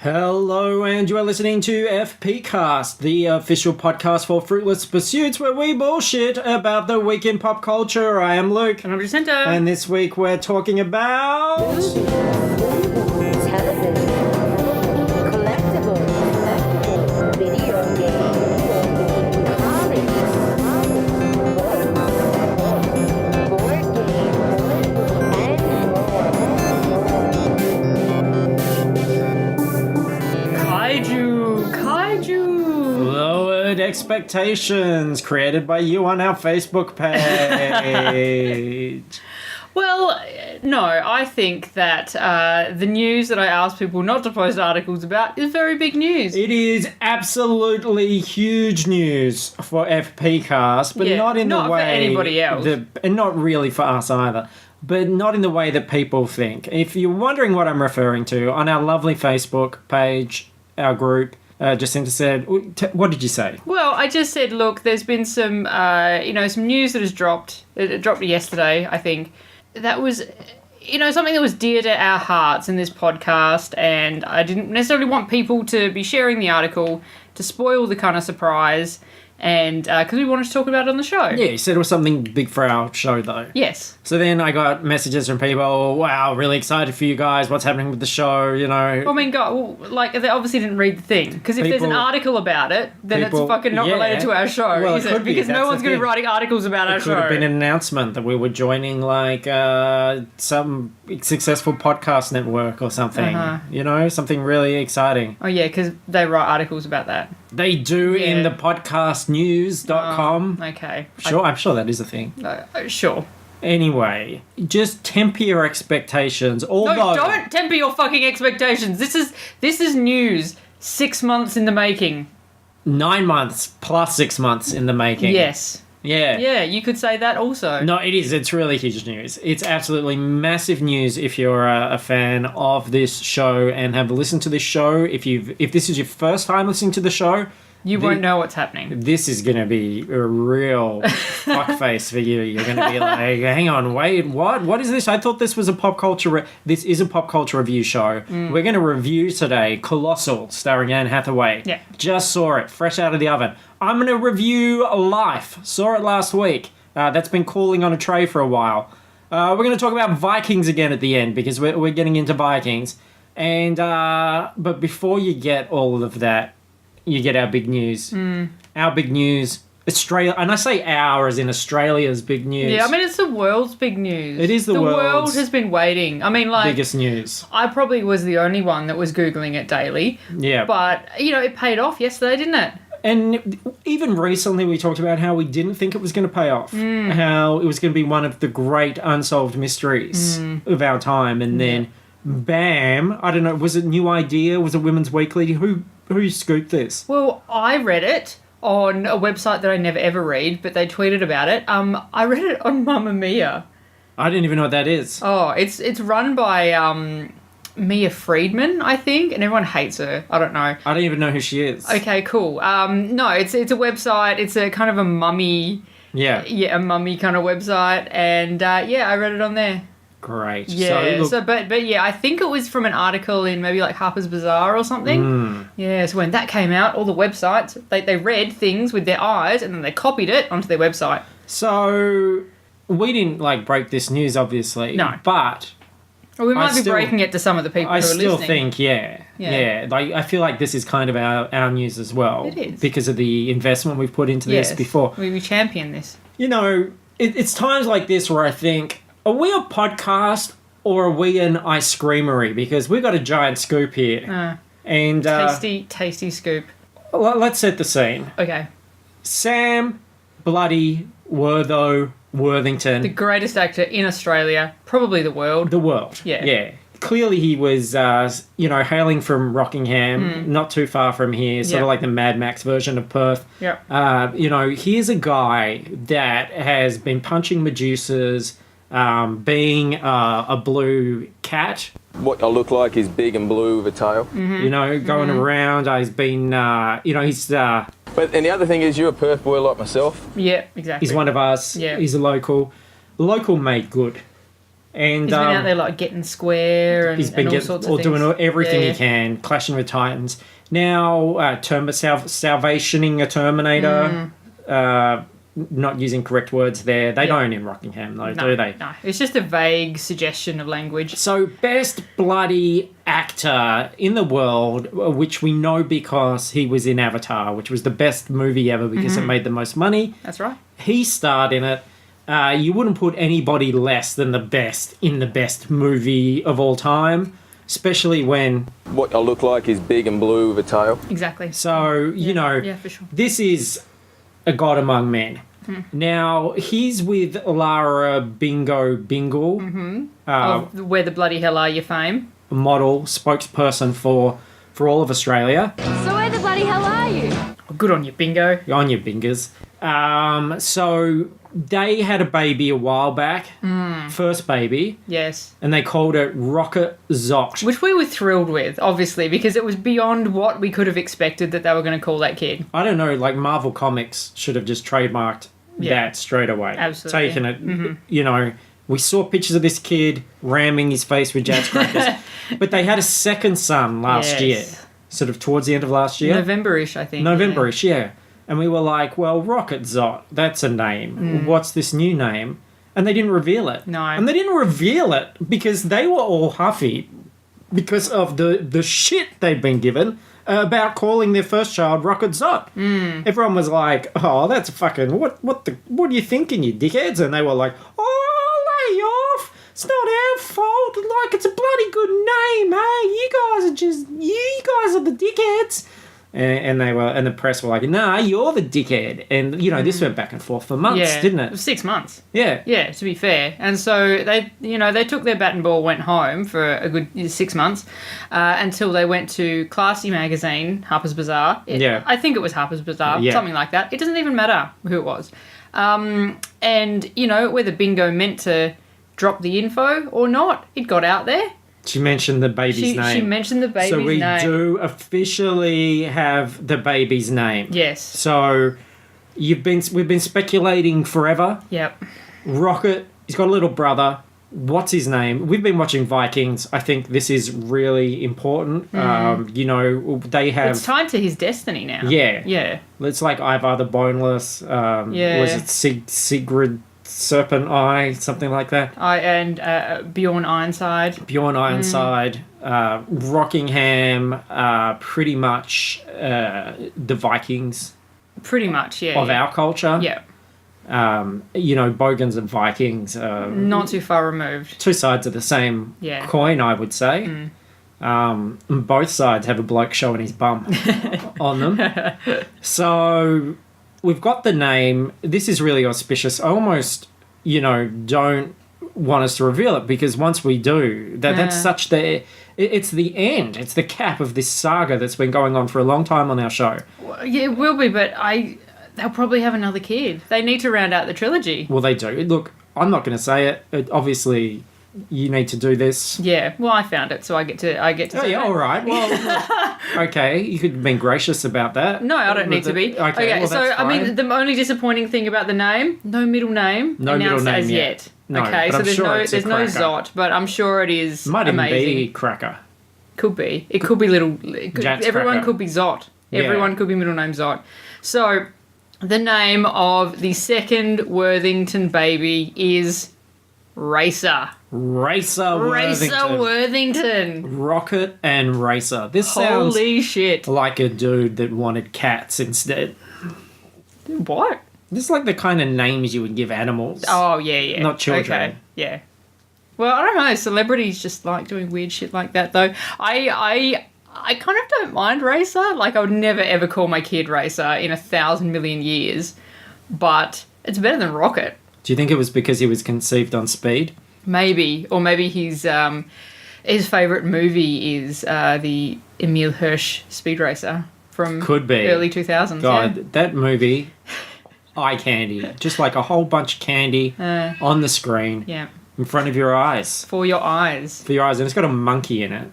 Hello, and you are listening to FPcast, the official podcast for Fruitless Pursuits, where we bullshit about the week in pop culture. I am Luke. And I'm Jacinta. And this week we're talking about... television, collectibles, video games, comics, board games, and Kaiju. Lowered Expectations, created by you on our Facebook page. Well, no, I think that the news that I asked people not to post articles about is very big news. It is absolutely huge news for FPcast, but not in the way... Not for anybody else. And not really for us either. But not in the way that people think. If you're wondering what I'm referring to, on our lovely Facebook page, our group, Jacinta said, what did you say? Well, I just said, look, there's been some, some news that has dropped. It dropped yesterday, I think. That was, something that was dear to our hearts in this podcast, and I didn't necessarily want people to be sharing the article to spoil the kind of surprise, and because we wanted to talk about it on the show. Yeah, you said it was something big for our show, though. Yes. So then I got messages from people, wow, really excited for you guys, what's happening with the show, Well, I mean, they obviously didn't read the thing, because if there's an article about it, then it's fucking not related to our show, is it? Because no one's going to be writing articles about our show. It could have been an announcement that we were joining, some successful podcast network or something, something really exciting. Oh, yeah, because they write articles about that. They do in the podcastnews.com. Okay. Sure, I'm sure that is a thing. Sure. Anyway, just temper your expectations. Although, no, don't temper your fucking expectations. This is news 6 months in the making. 9 months plus 6 months in the making. Yes. Yeah. Yeah, you could say that also. No, it is. It's really huge news. It's absolutely massive news if you're a fan of this show and have listened to this show. If this is your first time listening to the show... You won't know what's happening. This is going to be a real fuckface for you. You're going to be like, hang on, wait, what? What is this? I thought this was a pop culture... This is a pop culture review show. We're going to review today Colossal, starring Anne Hathaway. Yeah. Just saw it, fresh out of the oven. I'm going to review Life. Saw it last week. That's been cooling on a tray for a while. We're going to talk about Vikings again at the end, because we're getting into Vikings. And but before you get all of that, you get our big news. Our big news, Australia, and I say our as in Australia's big news. Yeah, I mean, it's the world's big news. It is the world's... The world has been waiting. I mean, biggest news. I probably was the only one that was Googling it daily. Yeah. But, it paid off yesterday, didn't it? And even recently we talked about how we didn't think it was going to pay off. How it was going to be one of the great unsolved mysteries of our time. And then, bam, I don't know, was it New Idea? Was it Women's Weekly? Who scooped this? Well, I read it on a website that I never ever read, but they tweeted about it. I read it on Mamma Mia. I didn't even know what that is. Oh, it's run by Mia Friedman, I think, and everyone hates her. I don't know. I don't even know who she is. Okay, cool. No, it's a website. It's a kind of a mummy. Yeah. Yeah, a mummy kind of website, and I read it on there. Great. Yeah. But yeah, I think it was from an article in maybe like Harper's Bazaar or something. Yeah. So when that came out, all the websites they read things with their eyes and then they copied it onto their website. So we didn't break this news, obviously. No. But well, we might be breaking it to some of the people who are listening. I still think, yeah. I feel like this is kind of our news as well. It is. Because of the investment we've put into this before. We champion this. It's times like this where I think, are we a podcast or are we an ice creamery? Because we've got a giant scoop here. And tasty scoop. Let's set the scene. Okay. Sam Bloody Worthington. The greatest actor in Australia, probably the world. The world. Yeah. Clearly he was, hailing from Rockingham, not too far from here, sort of like the Mad Max version of Perth. Yep. Here's a guy that has been punching Medusas, being a blue cat. What I look like is big and blue with a tail. Going around. He's been, he's... But and the other thing is, you're a Perth boy like myself. Yeah, exactly. He's one of us. Yeah. He's a local. Local made good. And He's been out there like getting square and, he's been and all sorts of things. doing everything Yeah. he can, clashing with Titans. Now, salvationing a Terminator. Not using correct words there. They don't in Rockingham, though, do they? No, it's just a vague suggestion of language. So, best bloody actor in the world, which we know because he was in Avatar, which was the best movie ever because it made the most money. That's right. He starred in it. You wouldn't put anybody less than the best in the best movie of all time, especially when... What I look like is big and blue with a tail. Exactly. So, you know, Yeah, for sure. this is a god among men. Now, he's with Lara Bingo Bingle, Of Where the Bloody Hell Are You fame. model, spokesperson for all of Australia. So where the bloody hell are you? Oh, good on you, Bingo. On your bingers. So they had a baby a while back, first baby, Yes. and they called it Rocket Zot. Which we were thrilled with, obviously, because it was beyond what we could have expected that they were going to call that kid. I don't know, like Marvel Comics should have just trademarked that straight away. Absolutely. Taken it, you know. We saw pictures of this kid ramming his face with jazz crackers. But they had a second son last Yes. year, sort of towards the end of last year. November-ish, I think. November-ish, yeah. And we were like, well, Rocket Zot, that's a name. What's this new name? And they didn't reveal it. No. And they didn't reveal it because they were all huffy because of the shit they'd been given about calling their first child Rocket Zot. Everyone was like, oh, that's fucking, what are you thinking, you dickheads? And they were like, oh, lay off. It's not our fault. Like, it's a bloody good name, hey? You guys are the dickheads. And they were, and the press were like, "Nah, you're the dickhead." And you know, this went back and forth for months, didn't It it? was 6 months. Yeah. Yeah, to be fair. And so they took their bat and ball, went home for a good 6 months until they went to Classy magazine, Harper's Bazaar. I think it was Harper's Bazaar, something like that. It doesn't even matter who it was. And you know, whether Bingo meant to drop the info or not, it got out there. She mentioned the baby's name. She mentioned the baby's name. So we do officially have the baby's name. Yes. So we've been speculating forever. Yep. Rocket, he's got a little brother. What's his name? We've been watching Vikings. I think this is really important. You know, they have... It's tied to his destiny now. Yeah. Yeah. It's like Ivar the Boneless. Was it Sigrid Serpent Eye? Something like that. Bjorn Ironside. Bjorn Ironside. Rockingham. Pretty much the Vikings Pretty much, yeah. of our culture. Yeah. You know, Bogans and Vikings. Not too far removed. Two sides of the same coin, I would say. Both sides have a bloke showing his bum on them. So we've got the name. This is really auspicious. I almost, you know, don't want us to reveal it because once we do, that's such it's the end. It's the cap of this saga that's been going on for a long time on our show. Well, yeah, it will be, but they'll probably have another kid. They need to round out the trilogy. Well, they do. Look, I'm not going to say it. Obviously, you need to do this. Yeah. Well, I found it, so I get to. Oh, say yeah, that. all right. Well, okay. You could have been gracious about that. No, I don't need to be. Okay, well, so that's I mean, fine. the only disappointing thing about the name, no middle name No announced middle name as yet. No, okay, but so I'm there's sure it's a there's no cracker. Zot, but I'm sure it is Might even amazing. be Cracker. Could be. It could be little. Jack's Everyone Cracker. could be Zot. Yeah. Everyone could be middle name Zot. So, the name of the second Worthington baby is Racer. Racer Worthington. Worthington. Rocket and Racer. This sounds Holy shit. like a dude that wanted cats instead. What? This is like the kind of names you would give animals. Oh, yeah. Not children. Okay, yeah. Well, I don't know. Celebrities just like doing weird shit like that, though. I kind of don't mind Racer. Like, I would never, ever call my kid Racer in 1,000 million years. But it's better than Rocket. Do you think it was because he was conceived on speed? Maybe. Or maybe his favourite movie is the Emile Hirsch Speed Racer from Could be. early 2000s. God, Yeah. that movie, eye candy. Just like a whole bunch of candy on the screen Yeah. in front of your eyes. For your eyes. For your eyes. And it's got a monkey in it.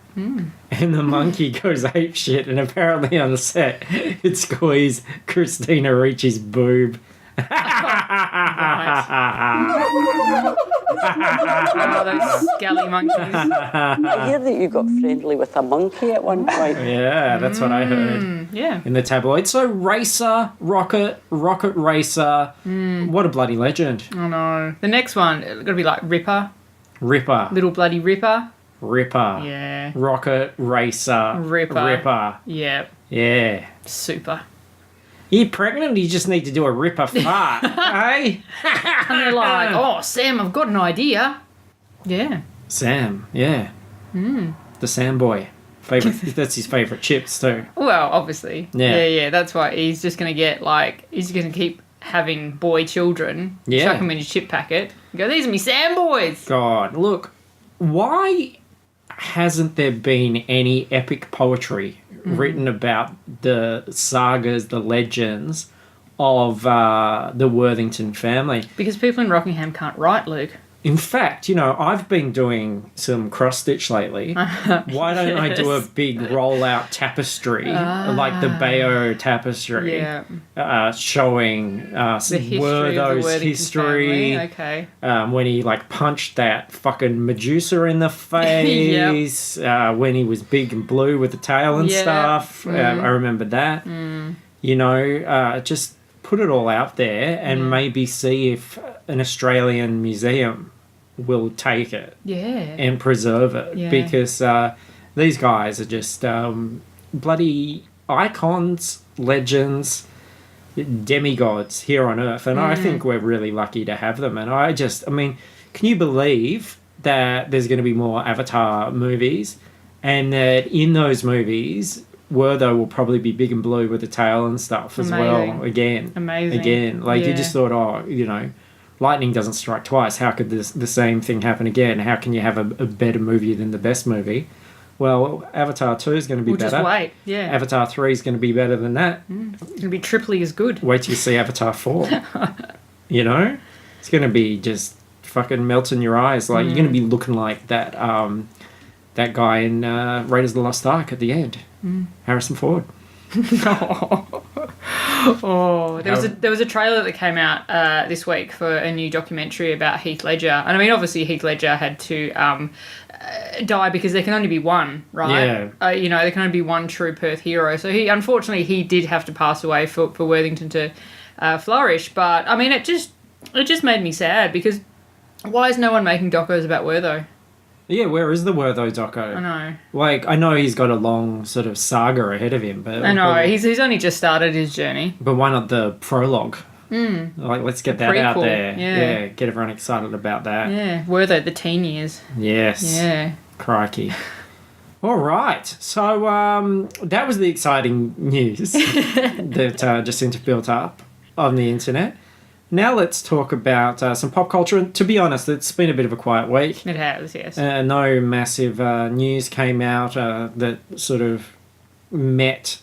And the monkey goes ape shit. And apparently on the set, it squeezed Christina Ricci's boob. Right. Oh, those scally monkeys. I hear that you got friendly with a monkey at one point. Yeah, that's what I heard Yeah. in the tabloid. So Racer, Rocket Racer. What a bloody legend. I know. The next one, it's got to be like Ripper. Ripper. Little bloody Ripper. Ripper. Yeah. Rocket Racer. Ripper. Yeah. Yeah. Super. You're pregnant, you just need to do a Ripper fart, eh? And they're like, oh, Sam, I've got an idea. Yeah. Sam, yeah. The Sam boy. That's his favourite chips too. Well, obviously. Yeah. Yeah. That's why he's just going to get he's going to keep having boy children. Yeah. Chuck them in his chip packet. Go, these are me Sam boys. God, look, why hasn't there been any epic poetry written about the sagas, the legends of the Worthington family? Because people in Rockingham can't write, Luke. In fact, I've been doing some cross-stitch lately. Why don't I do a big roll-out tapestry, like the Bayo tapestry, showing Wertho's history. Okay. When he, punched that fucking Medusa in the face, when he was big and blue with the tail and stuff. I remember that. Just put it all out there and maybe see if an Australian museum will take it and preserve it, because these guys are just bloody icons, legends, demigods here on Earth, and I think we're really lucky to have them. And can you believe that there's going to be more Avatar movies, and that in those movies Wertho will probably be big and blue with the tail and stuff as well. Again. You just thought, lightning doesn't strike twice. How could the same thing happen again? How can you have a better movie than the best movie? Well, Avatar 2 is going to be better. Just wait, Avatar 3 is going to be better than that. It's going to be triply as good. Wait till you see Avatar 4. It's going to be just fucking melt in your eyes. You're going to be looking like that that guy in Raiders of the Lost Ark at the end. Harrison Ford. There was a trailer that came out this week for a new documentary about Heath Ledger, and obviously Heath Ledger had to die because there can only be one, right? Yeah. There can only be one true Perth hero. So he did have to pass away for Worthington to flourish. But it just made me sad, because why is no one making docos about Wertho? Yeah, where is the Wertho doco? I know. I know he's got a long sort of saga ahead of him, but... I know, he's only just started his journey. But why not the prologue? Let's get that out there. Yeah, get everyone excited about that. Yeah, Wertho, the teen years. Yes. Yeah. Crikey. All right, so that was the exciting news that just seemed to build up on the internet. Now let's talk about some pop culture. And to be honest, it's been a bit of a quiet week. It has, yes. No massive news came out that sort of met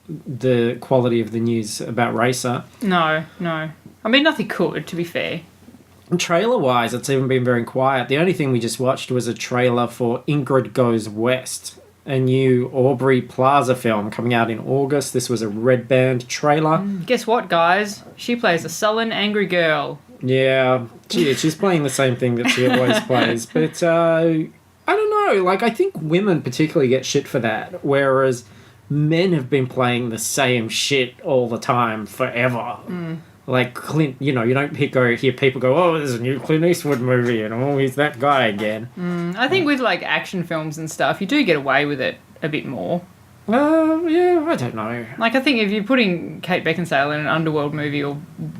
the quality of the news about Racer. No. Nothing could, to be fair. And trailer-wise, it's even been very quiet. The only thing we just watched was a trailer for Ingrid Goes West, a new Aubrey Plaza film coming out in August. This was a Red Band trailer. Guess what, guys? She plays a sullen, angry girl. Yeah, she's playing the same thing that she always plays. But I don't know. I think women particularly get shit for that, whereas men have been playing the same shit all the time forever. Clint, you don't hear people go, oh, there's a new Clint Eastwood movie, and oh, he's that guy again. I think with action films and stuff, you do get away with it a bit more. Yeah, I don't know. I think if you're putting Kate Beckinsale in an Underworld movie or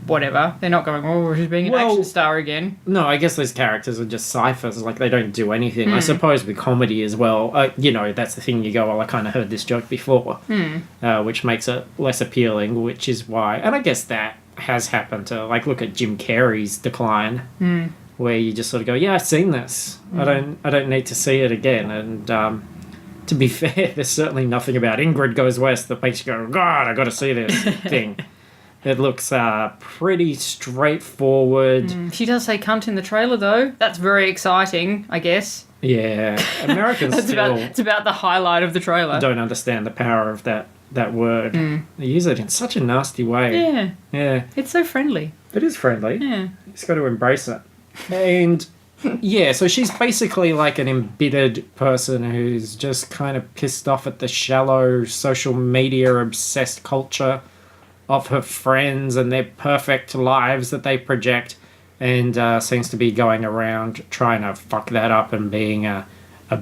whatever, they're not going, oh, she's being an action star again. No, I guess those characters are just ciphers. They don't do anything. I suppose with comedy as well, that's the thing. You go, well, I kind of heard this joke before, which makes it less appealing, which is why. And I guess that has happened to, look at Jim Carrey's decline, where you just sort of go, yeah, I've seen this. I don't need to see it again. And to be fair, there's certainly nothing about Ingrid Goes West that makes you go, God, I got to see this thing. It looks pretty straightforward. She does say cunt in the trailer, though. That's very exciting, I guess. Yeah, Americans it's about the highlight of the trailer. Don't understand the power of that word. They use it in such a nasty way. Yeah. It's so friendly. It is friendly. Yeah. You just got to embrace it. And yeah, so she's basically like an embittered person who's just kind of pissed off at the shallow social media obsessed culture of her friends and their perfect lives that they project, and seems to be going around trying to fuck that up and being a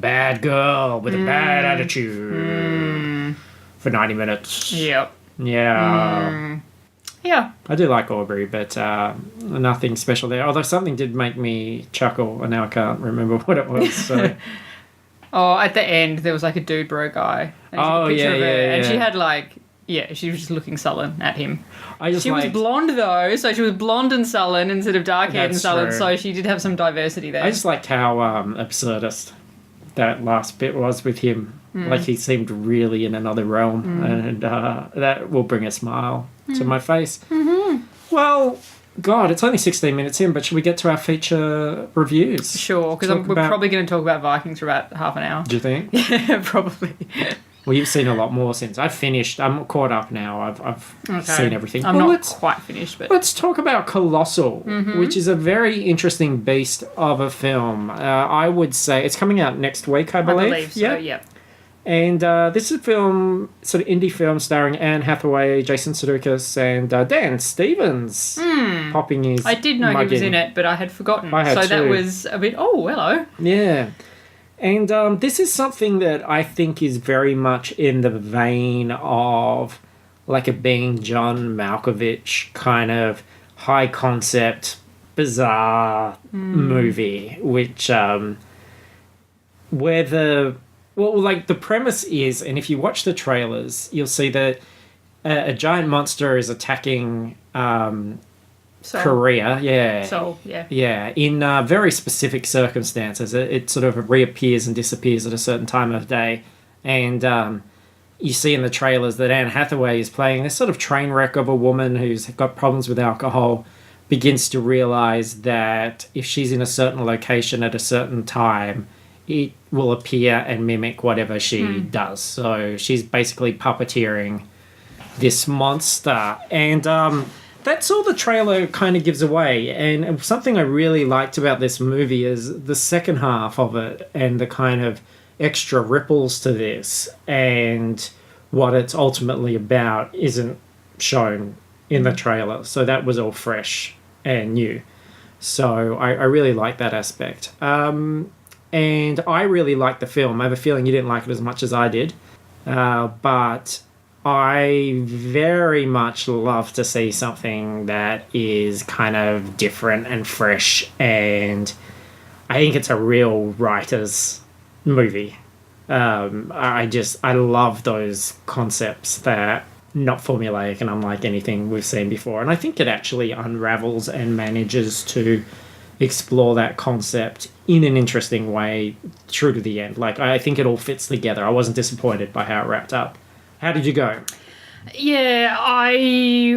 bad girl with a bad attitude for 90 minutes. Yep. Yeah. Yeah. I do like Aubrey, but nothing special there. Although something did make me chuckle, and now I can't remember what it was. So. Oh, at the end, there was like a dude bro guy. And she took a picture of her, and she had like, she was just looking sullen at him. She was blonde though, so she was blonde and sullen instead of dark haired and sullen, true. so she did have some diversity there. I just liked how absurdist that last bit was with him. Like he seemed really in another realm, and that will bring a smile to my face. Mm-hmm. Well, God, it's only 16 minutes in, but should we get to our feature reviews? Sure, because we're probably going to talk about Vikings for about half an hour. Do you think? Yeah, probably. Well, you've seen a lot more since. I've finished. I'm caught up now. I've seen everything. I'm not quite finished, but... Let's talk about Colossal, which is a very interesting beast of a film. I would say it's coming out next week, I believe. I believe so, yeah. And this is a film, sort of indie film, starring Anne Hathaway, Jason Sudeikis, and Dan Stevens popping his I did know he was in it, but I had forgotten. I had so that too. was a bit, oh, hello. Yeah. And this is something that I think is very much in the vein of like a being John Malkovich kind of high concept, bizarre movie, which where the premise is, and if you watch the trailers, you'll see that a giant monster is attacking Korea, in very specific circumstances. It sort of reappears and disappears at a certain time of day, and you see in the trailers that Anne Hathaway is playing this sort of train wreck of a woman who's got problems with alcohol, begins to realize that if she's in a certain location at a certain time, it will appear and mimic whatever she does. So she's basically puppeteering this monster, and that's all the trailer kind of gives away. And something I really liked about this movie is the second half of it and the kind of extra ripples to this, and what it's ultimately about isn't shown in the trailer. So that was all fresh and new. So I really like that aspect. And I really liked the film. I have a feeling you didn't like it as much as I did. But I very much love to see something that is kind of different and fresh, and I think it's a real writer's movie. I love those concepts that not formulaic and unlike anything we've seen before, and I think it actually unravels and manages to explore that concept in an interesting way true to the end. Like, I think it all fits together. I wasn't disappointed by how it wrapped up. How did you go? Yeah, I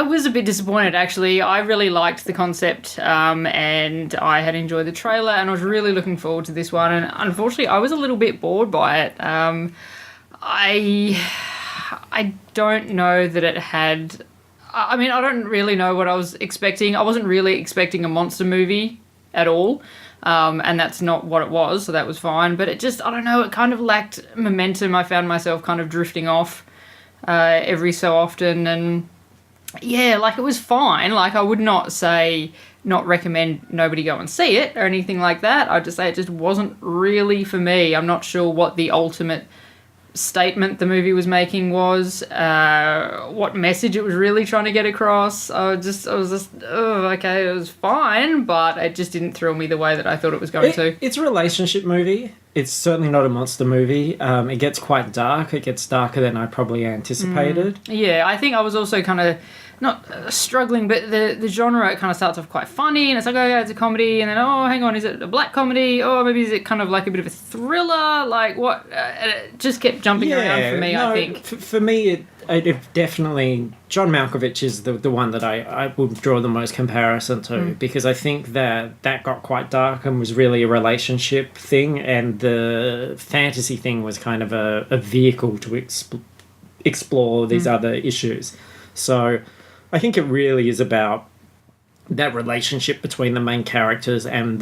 was a bit disappointed, actually. I really liked the concept, and I had enjoyed the trailer, and I was really looking forward to this one. And unfortunately, I was a little bit bored by it. I don't know that it had... I mean, I don't really know what I was expecting. I wasn't really expecting a monster movie at all. And that's not what it was, so that was fine. But it just, I don't know, it kind of lacked momentum. I found myself kind of drifting off every so often. And yeah, like, it was fine. Like, I would not recommend nobody go and see it or anything like that. I'd just say it just wasn't really for me. I'm not sure what the ultimate statement the movie was making was, what message it was really trying to get across. I was just, okay, it was fine, but it just didn't thrill me the way that I thought it was going to. It's a relationship movie. It's certainly not a monster movie. It gets quite dark. It gets darker than I probably anticipated. Yeah, I think I was also kind of not struggling, but the genre, it kind of starts off quite funny, and it's like, oh yeah, it's a comedy, and then, oh, hang on, is it a black comedy? Oh, maybe is it kind of like a bit of a thriller? Like, what? It just kept jumping around for me, I think. For me, it definitely... John Malkovich is the one that I would draw the most comparison to, because I think that got quite dark and was really a relationship thing, and the fantasy thing was kind of a vehicle to explore these other issues. So I think it really is about that relationship between the main characters and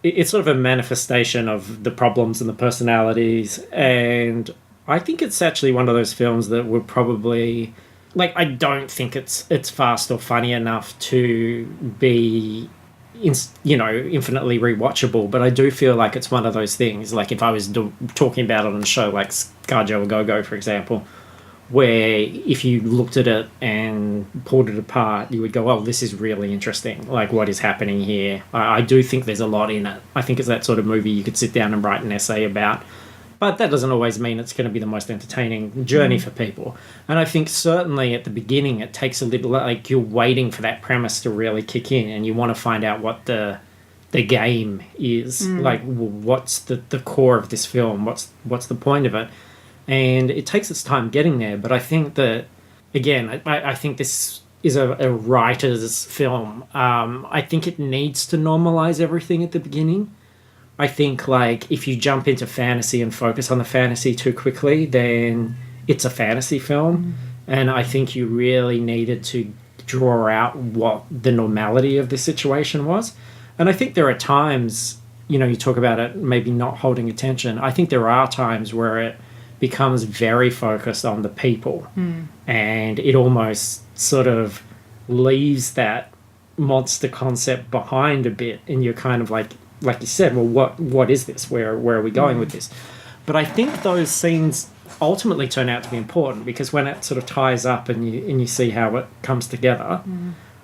it's sort of a manifestation of the problems and the personalities. And I think it's actually one of those films that would probably, like, I don't think it's fast or funny enough to be, infinitely rewatchable. But I do feel like it's one of those things. Like if I was talking about it on a show like ScarJo A Go-Go, for example, where if you looked at it and pulled it apart, you would go, oh, this is really interesting. Like, what is happening here? I do think there's a lot in it. I think it's that sort of movie you could sit down and write an essay about. But that doesn't always mean it's going to be the most entertaining journey for people. And I think certainly at the beginning, it takes a little, like, you're waiting for that premise to really kick in, and you want to find out what the game is. Like, what's the core of this film? What's the point of it? And it takes its time getting there, but I think that, again, I think this is a writer's film. I think it needs to normalize everything at the beginning. I think, like, if you jump into fantasy and focus on the fantasy too quickly, then it's a fantasy film. And I think you really needed to draw out what the normality of the situation was. And I think there are times, you talk about it maybe not holding attention. I think there are times where it becomes very focused on the people, and it almost sort of leaves that monster concept behind a bit, and you're kind of like you said, well, what is this? Where are we going with this? But I think those scenes ultimately turn out to be important, because when it sort of ties up and you see how it comes together,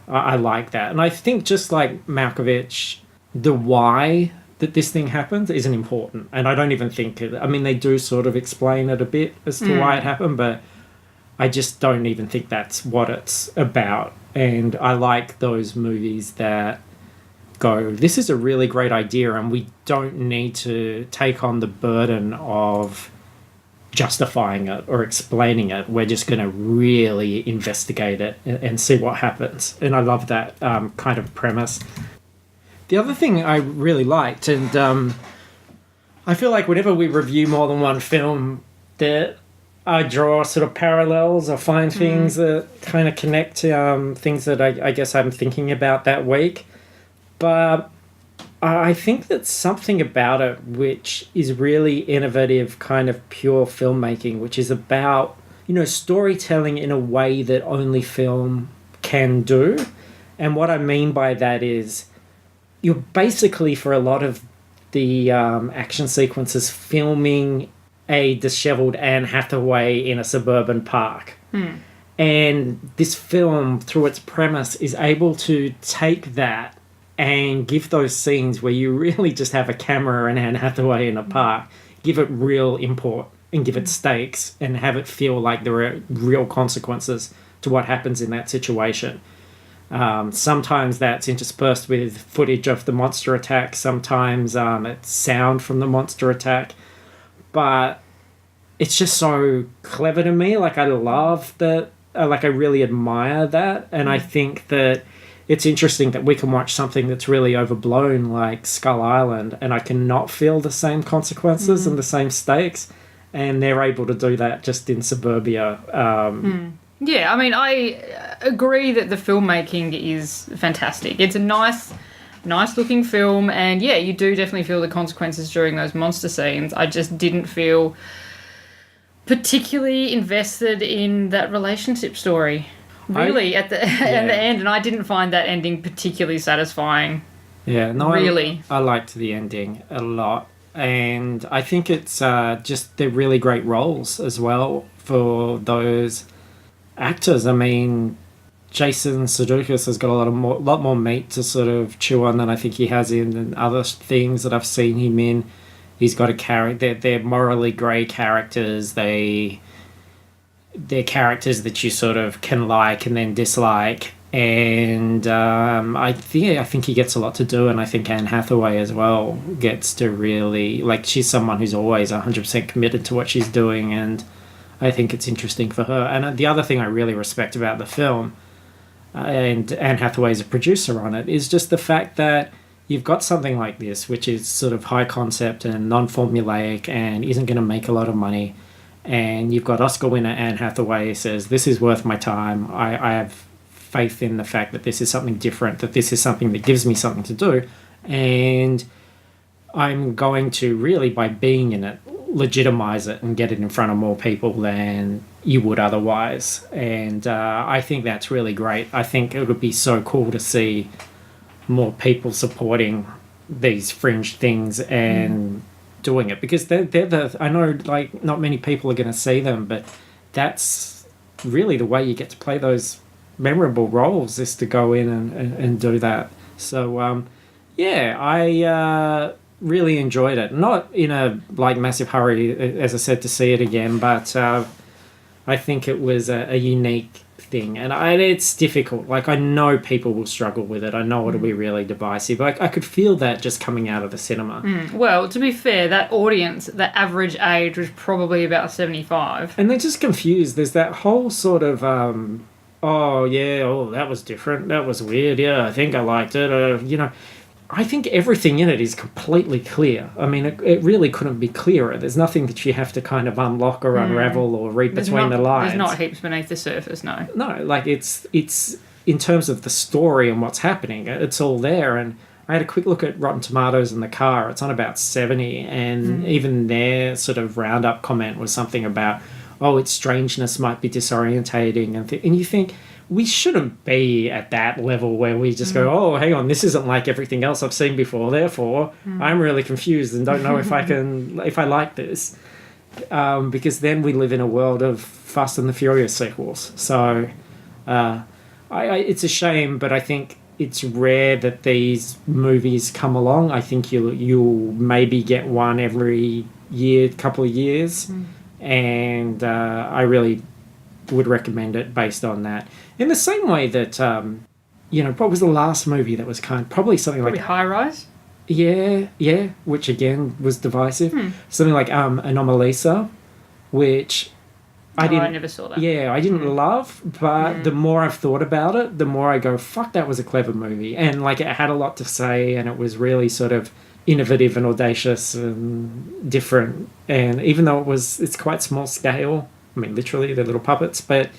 I like that. And I think, just like Malkovich, the why that this thing happens isn't important. And I don't even think they do sort of explain it a bit as to why it happened, but I just don't even think that's what it's about. And I like those movies that go, this is a really great idea, and we don't need to take on the burden of justifying it or explaining it. We're just going to really investigate it and see what happens. And I love that kind of premise. The other thing I really liked, and I feel like whenever we review more than one film, that I draw sort of parallels or find things that kind of connect to things that I guess I'm thinking about that week. But I think that something about it which is really innovative, kind of pure filmmaking, which is about, storytelling in a way that only film can do. And what I mean by that is, you're basically, for a lot of the action sequences, filming a disheveled Anne Hathaway in a suburban park. And this film, through its premise, is able to take that and give those scenes where you really just have a camera and Anne Hathaway in a park, give it real import and give it stakes and have it feel like there are real consequences to what happens in that situation. Sometimes that's interspersed with footage of the monster attack. Sometimes it's sound from the monster attack. But it's just so clever to me. Like, I love that. I really admire that. And I think that it's interesting that we can watch something that's really overblown, like Skull Island, and I cannot feel the same consequences and the same stakes. And they're able to do that just in suburbia. Yeah, I agree that the filmmaking is fantastic. It's a nice looking film, and yeah, you do definitely feel the consequences during those monster scenes. I just didn't feel particularly invested in that relationship story, really, at the end, and I didn't find that ending particularly satisfying. Yeah, no, really. I liked the ending a lot, and I think it's just they're really great roles as well for those actors. Jason Sudeikis has got a lot more meat to sort of chew on than I think he has in other things that I've seen him in. He's got a character. They're morally grey characters. They're characters that you sort of can like and then dislike. And I think he gets a lot to do, and I think Anne Hathaway as well gets to really, she's someone who's always 100% committed to what she's doing, and I think it's interesting for her. And the other thing I really respect about the film, and Anne Hathaway is a producer on it, is just the fact that you've got something like this, which is sort of high concept and non-formulaic and isn't going to make a lot of money. And you've got Oscar winner Anne Hathaway says, this is worth my time. I have faith in the fact that this is something different, that this is something that gives me something to do, and I'm going to really, by being in it, legitimize it and get it in front of more people than you would otherwise. And I think that's really great. I think it would be so cool to see more people supporting these fringe things and doing it, because they're the, I know, like, not many people are going to see them, but that's really the way you get to play those memorable roles, is to go in and do that. So yeah, I really enjoyed it. Not in a like massive hurry, as I said, to see it again, but I think it was a unique thing, and it's difficult. Like, I know people will struggle with it. I know it'll be really divisive. I could feel that just coming out of the cinema. Well, to be fair, that audience, the average age was probably about 75. And they're just confused. There's that whole sort of, oh, yeah, oh, that was different. That was weird. Yeah, I think I liked it. You know, I think everything in it is completely clear. I mean, it really couldn't be clearer. There's nothing that you have to kind of unlock or unravel or read between the lines. There's not heaps beneath the surface, no. No, like, it's in terms of the story and what's happening, it's all there. And I had a quick look at Rotten Tomatoes in the car. It's on about 70, and even their sort of roundup comment was something about, oh, its strangeness might be disorientating, and you think, we shouldn't be at that level where we just go, oh, hang on, this isn't like everything else I've seen before, therefore I'm really confused and don't know if I like this. Because then we live in a world of Fast and the Furious sequels. So it's a shame, but I think it's rare that these movies come along. I think you'll maybe get one every couple of years, and I really would recommend it based on that. In the same way that, what was the last movie that was probably something like High Rise? Yeah, which again was divisive. Something like Anomalisa, which I never saw that. Yeah, I didn't love, but the more I've thought about it, the more I go, fuck, that was a clever movie. And like, it had a lot to say, and it was really sort of innovative and audacious and different. And even though it's quite small scale, I mean, literally, they're little puppets, but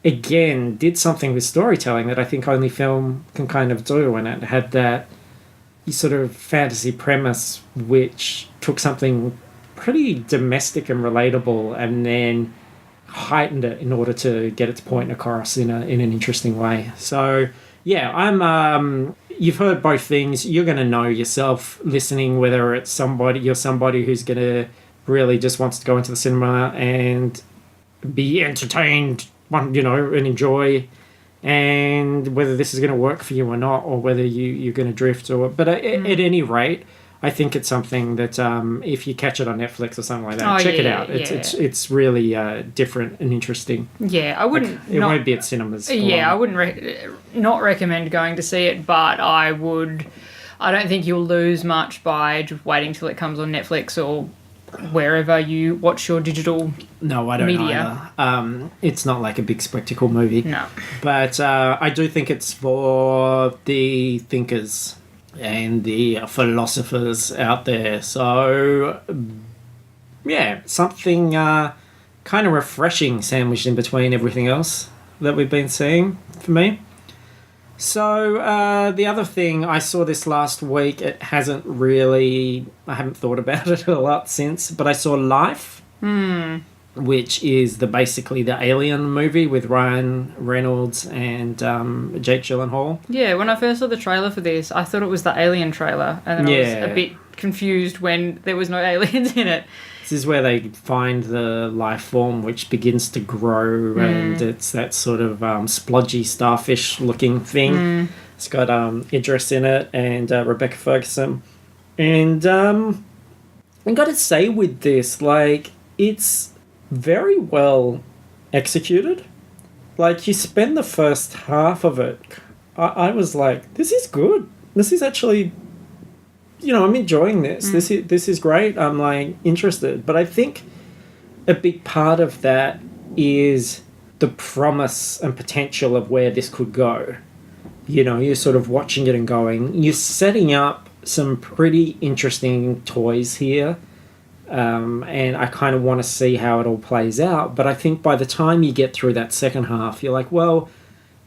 again, did something with storytelling that I think only film can kind of do, and it had that sort of fantasy premise which took something pretty domestic and relatable and then heightened it in order to get its point across in an interesting way. So, yeah, you've heard both things. You're going to know yourself listening whether it's you're somebody who's going to really just wants to go into the cinema and be entertained, and enjoy, and whether this is going to work for you or not, or whether you're going to drift but at any rate, I think it's something that if you catch it on Netflix or something like that, check it out. It's really different and interesting. Yeah, I wouldn't. It won't be at cinemas. Yeah, I wouldn't not recommend going to see it, but I would. I don't think you'll lose much by just waiting till it comes on Netflix or wherever you watch your digital No, I don't media. either. It's not like a big spectacle movie. No. But I do think it's for the thinkers and the philosophers out there. So, yeah, something kind of refreshing sandwiched in between everything else that we've been seeing for me. So, the other thing, I saw this last week. I haven't thought about it a lot since, but I saw Life, which is basically the Alien movie with Ryan Reynolds and Jake Gyllenhaal. Yeah, when I first saw the trailer for this, I thought it was the Alien trailer, and then I was a bit confused when there was no aliens in it. This is where they find the life form which begins to grow, and it's that sort of splodgy starfish-looking thing. It's got Idris in it and Rebecca Ferguson. And I got to say with this, like, it's very well executed. Like, you spend the first half of it, I was like, this is good. This is actually... I'm enjoying this. This is great. I'm like interested. But I think a big part of that is the promise and potential of where this could go. You're sort of watching it and going, you're setting up some pretty interesting toys here. And I kind of want to see how it all plays out. But I think by the time you get through that second half, you're like, well,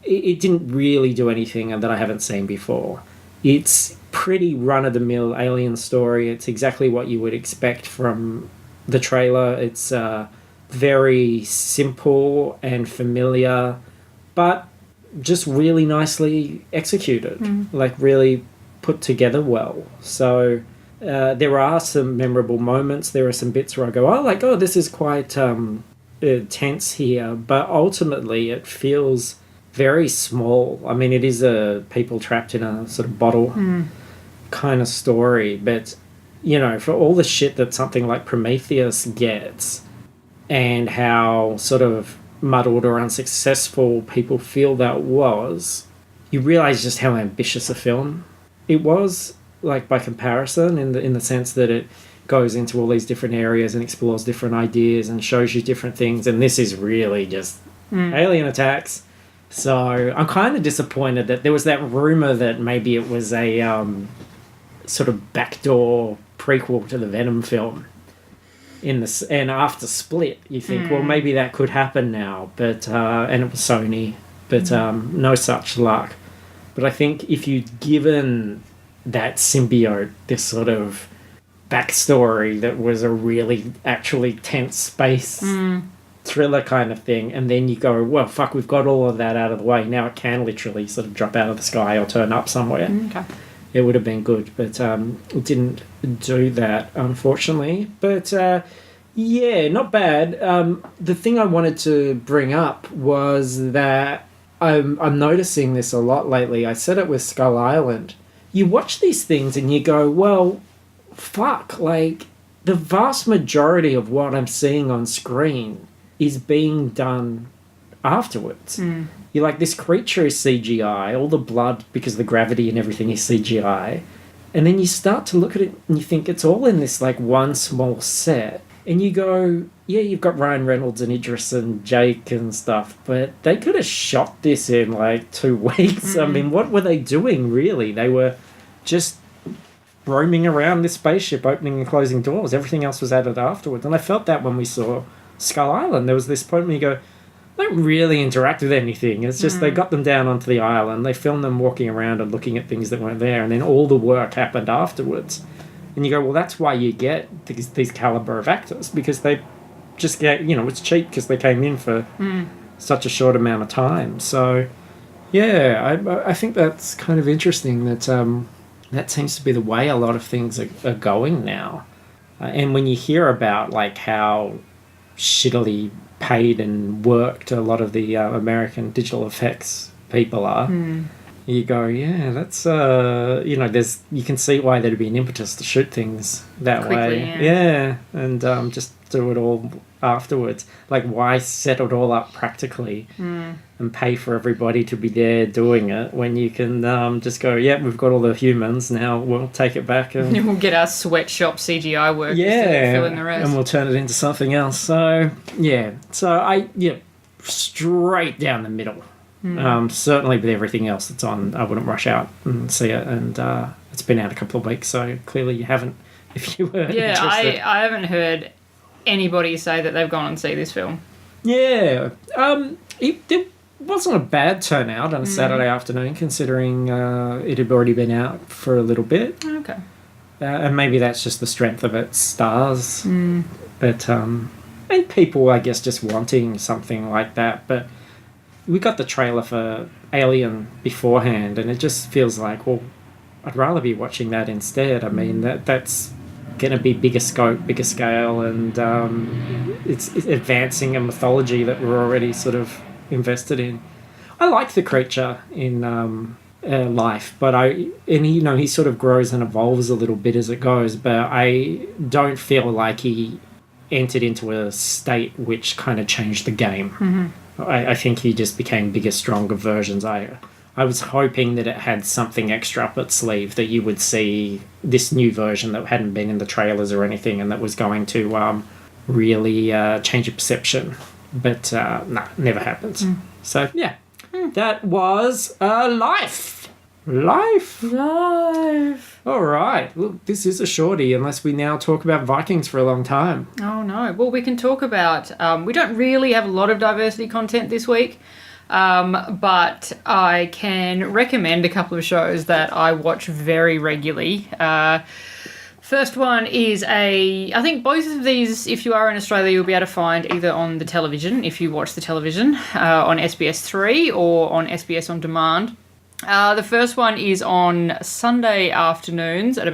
it didn't really do anything that I haven't seen before. It's pretty run-of-the-mill alien story. It's exactly what you would expect from the trailer. It's very simple and familiar, but just really nicely executed. Like, really put together well. So there are some memorable moments. There are some bits where I go, this is quite tense here. But ultimately, it feels very small. I mean, it is a people trapped in a sort of bottle kind of story. But, you know, for all the shit that something like Prometheus gets and how sort of muddled or unsuccessful people feel that was, you realise just how ambitious a film it was, like, by comparison, in the sense that it goes into all these different areas and explores different ideas and shows you different things, and this is really just alien attacks. So I'm kind of disappointed that there was that rumour that maybe it was a sort of backdoor prequel to the Venom film. And after Split, you think, well, maybe that could happen now, but and it was Sony, but no such luck. But I think if you'd given that symbiote this sort of backstory that was a really actually tense space thriller kind of thing, and then you go, well, fuck, we've got all of that out of the way. Now it can literally sort of drop out of the sky or turn up somewhere. Okay. It would have been good, but it didn't do that, unfortunately. But yeah, not bad. The thing I wanted to bring up was that I'm noticing this a lot lately. I said it with Skull Island. You watch these things and you go, well, fuck, like, the vast majority of what I'm seeing on screen is being done afterwards. You're like, this creature is CGI, all the blood, because the gravity and everything is CGI. And then you start to look at it and you think it's all in this, like, one small set. And you go, yeah, you've got Ryan Reynolds and Idris and Jake and stuff, but they could have shot this in, like, 2 weeks. I mean, what were they doing, really? They were just roaming around this spaceship, opening and closing doors. Everything else was added afterwards. And I felt that when we saw Skull Island. There was this point where you go, they don't really interact with anything. It's just they got them down onto the island, they filmed them walking around and looking at things that weren't there, and then all the work happened afterwards. And you go, well, that's why you get these caliber of actors, because they just get, you know, it's cheap because they came in for such a short amount of time. So, yeah, I think that's kind of interesting that that seems to be the way a lot of things are going now. And when you hear about, like, how shittily paid and worked a lot of the American digital effects people are, you go, yeah, that's you know, you can see why there'd be an impetus to shoot things that Quickly, way. yeah. And just do it all afterwards. Like, why set it all up practically and pay for everybody to be there doing it when you can just go, yeah, we've got all the humans, now we'll take it back and We'll get our sweatshop CGI work instead of filling the rest. and we'll turn it into something else. So straight down the middle. Certainly with everything else that's on, I wouldn't rush out and see it. And it's been out a couple of weeks, so clearly you haven't, if you were interested. I haven't heard anybody say that they've gone and see this film. Yeah. It wasn't a bad turnout on a Saturday afternoon, considering it had already been out for a little bit. Okay. And maybe that's just the strength of its stars. But, and people, I guess, just wanting something like that. But we got the trailer for Alien beforehand, and it just feels like, well, I'd rather be watching that instead. I mean, that's going to be bigger scope, bigger scale, and it's advancing a mythology that we're already sort of invested in. I like the creature in Life, but he sort of grows and evolves a little bit as it goes, but I don't feel like he entered into a state which kind of changed the game. I think he just became bigger, stronger versions. I was hoping that it had something extra up its sleeve, that you would see this new version that hadn't been in the trailers or anything, and that was going to really change your perception. But never happens. So, yeah. That was Life. Life. All right. Look, this is a shorty, unless we now talk about Vikings for a long time. Oh, no. Well, we can talk about... we don't really have a lot of diversity content this week. But I can recommend a couple of shows that I watch very regularly. First one is I think both of these, if you are in Australia, you'll be able to find either on the television, if you watch the television, on SBS3 or on SBS On Demand. The first one is on Sunday afternoons at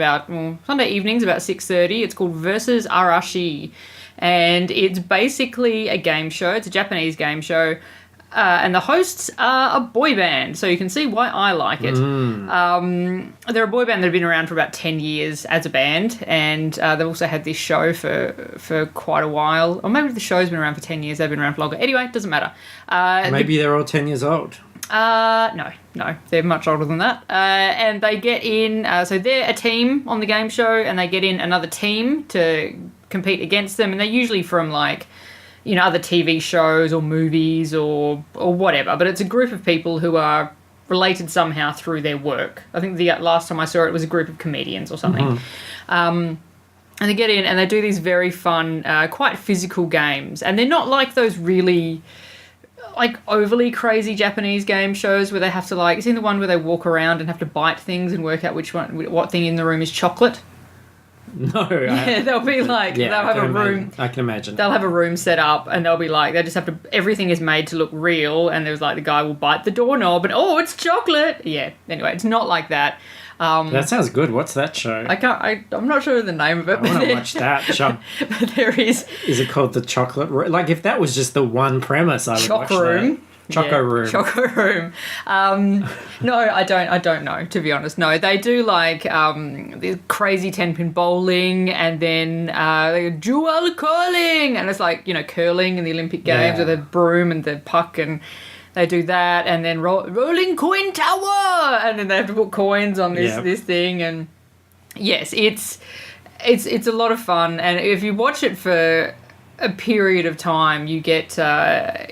Sunday evenings about 6:30. It's called Versus Arashi. And it's basically a game show. It's a Japanese game show. And the hosts are a boy band, so you can see why I like it. They're a boy band that have been around for about 10 years as a band, and they've also had this show for quite a while. Or maybe the show's been around for 10 years, they've been around for longer. Anyway, it doesn't matter. Maybe they're all 10 years old. No, they're much older than that. And they get in, so they're a team on the game show, and they get in another team to compete against them, and they're usually from other TV shows or movies or whatever, but it's a group of people who are related somehow through their work. I think the last time I saw it was a group of comedians or something. And they get in and they do these very fun, quite physical games, and they're not like those really overly crazy Japanese game shows where they have to you seen the one where they walk around and have to bite things and work out what thing in the room is chocolate? No. They'll be they'll have a room. I can imagine. They'll have a room set up and they'll be they just have to, everything is made to look real, and there's the guy will bite the doorknob and, oh, it's chocolate. Yeah, anyway, it's not like that. That sounds good. What's that show? I'm not sure of the name of it. I want to watch that show. But there is. Is it called The Chocolate Room? If that was just the one premise, I would watch that. Choco Room. Choco Room. No, I don't know, to be honest. No, they do the crazy 10-pin bowling, and then dual curling, and it's curling in the Olympic Games with the broom and the puck, and they do that, and then rolling coin tower, and then they have to put coins on this thing, and yes, it's a lot of fun, and if you watch it for a period of time, you get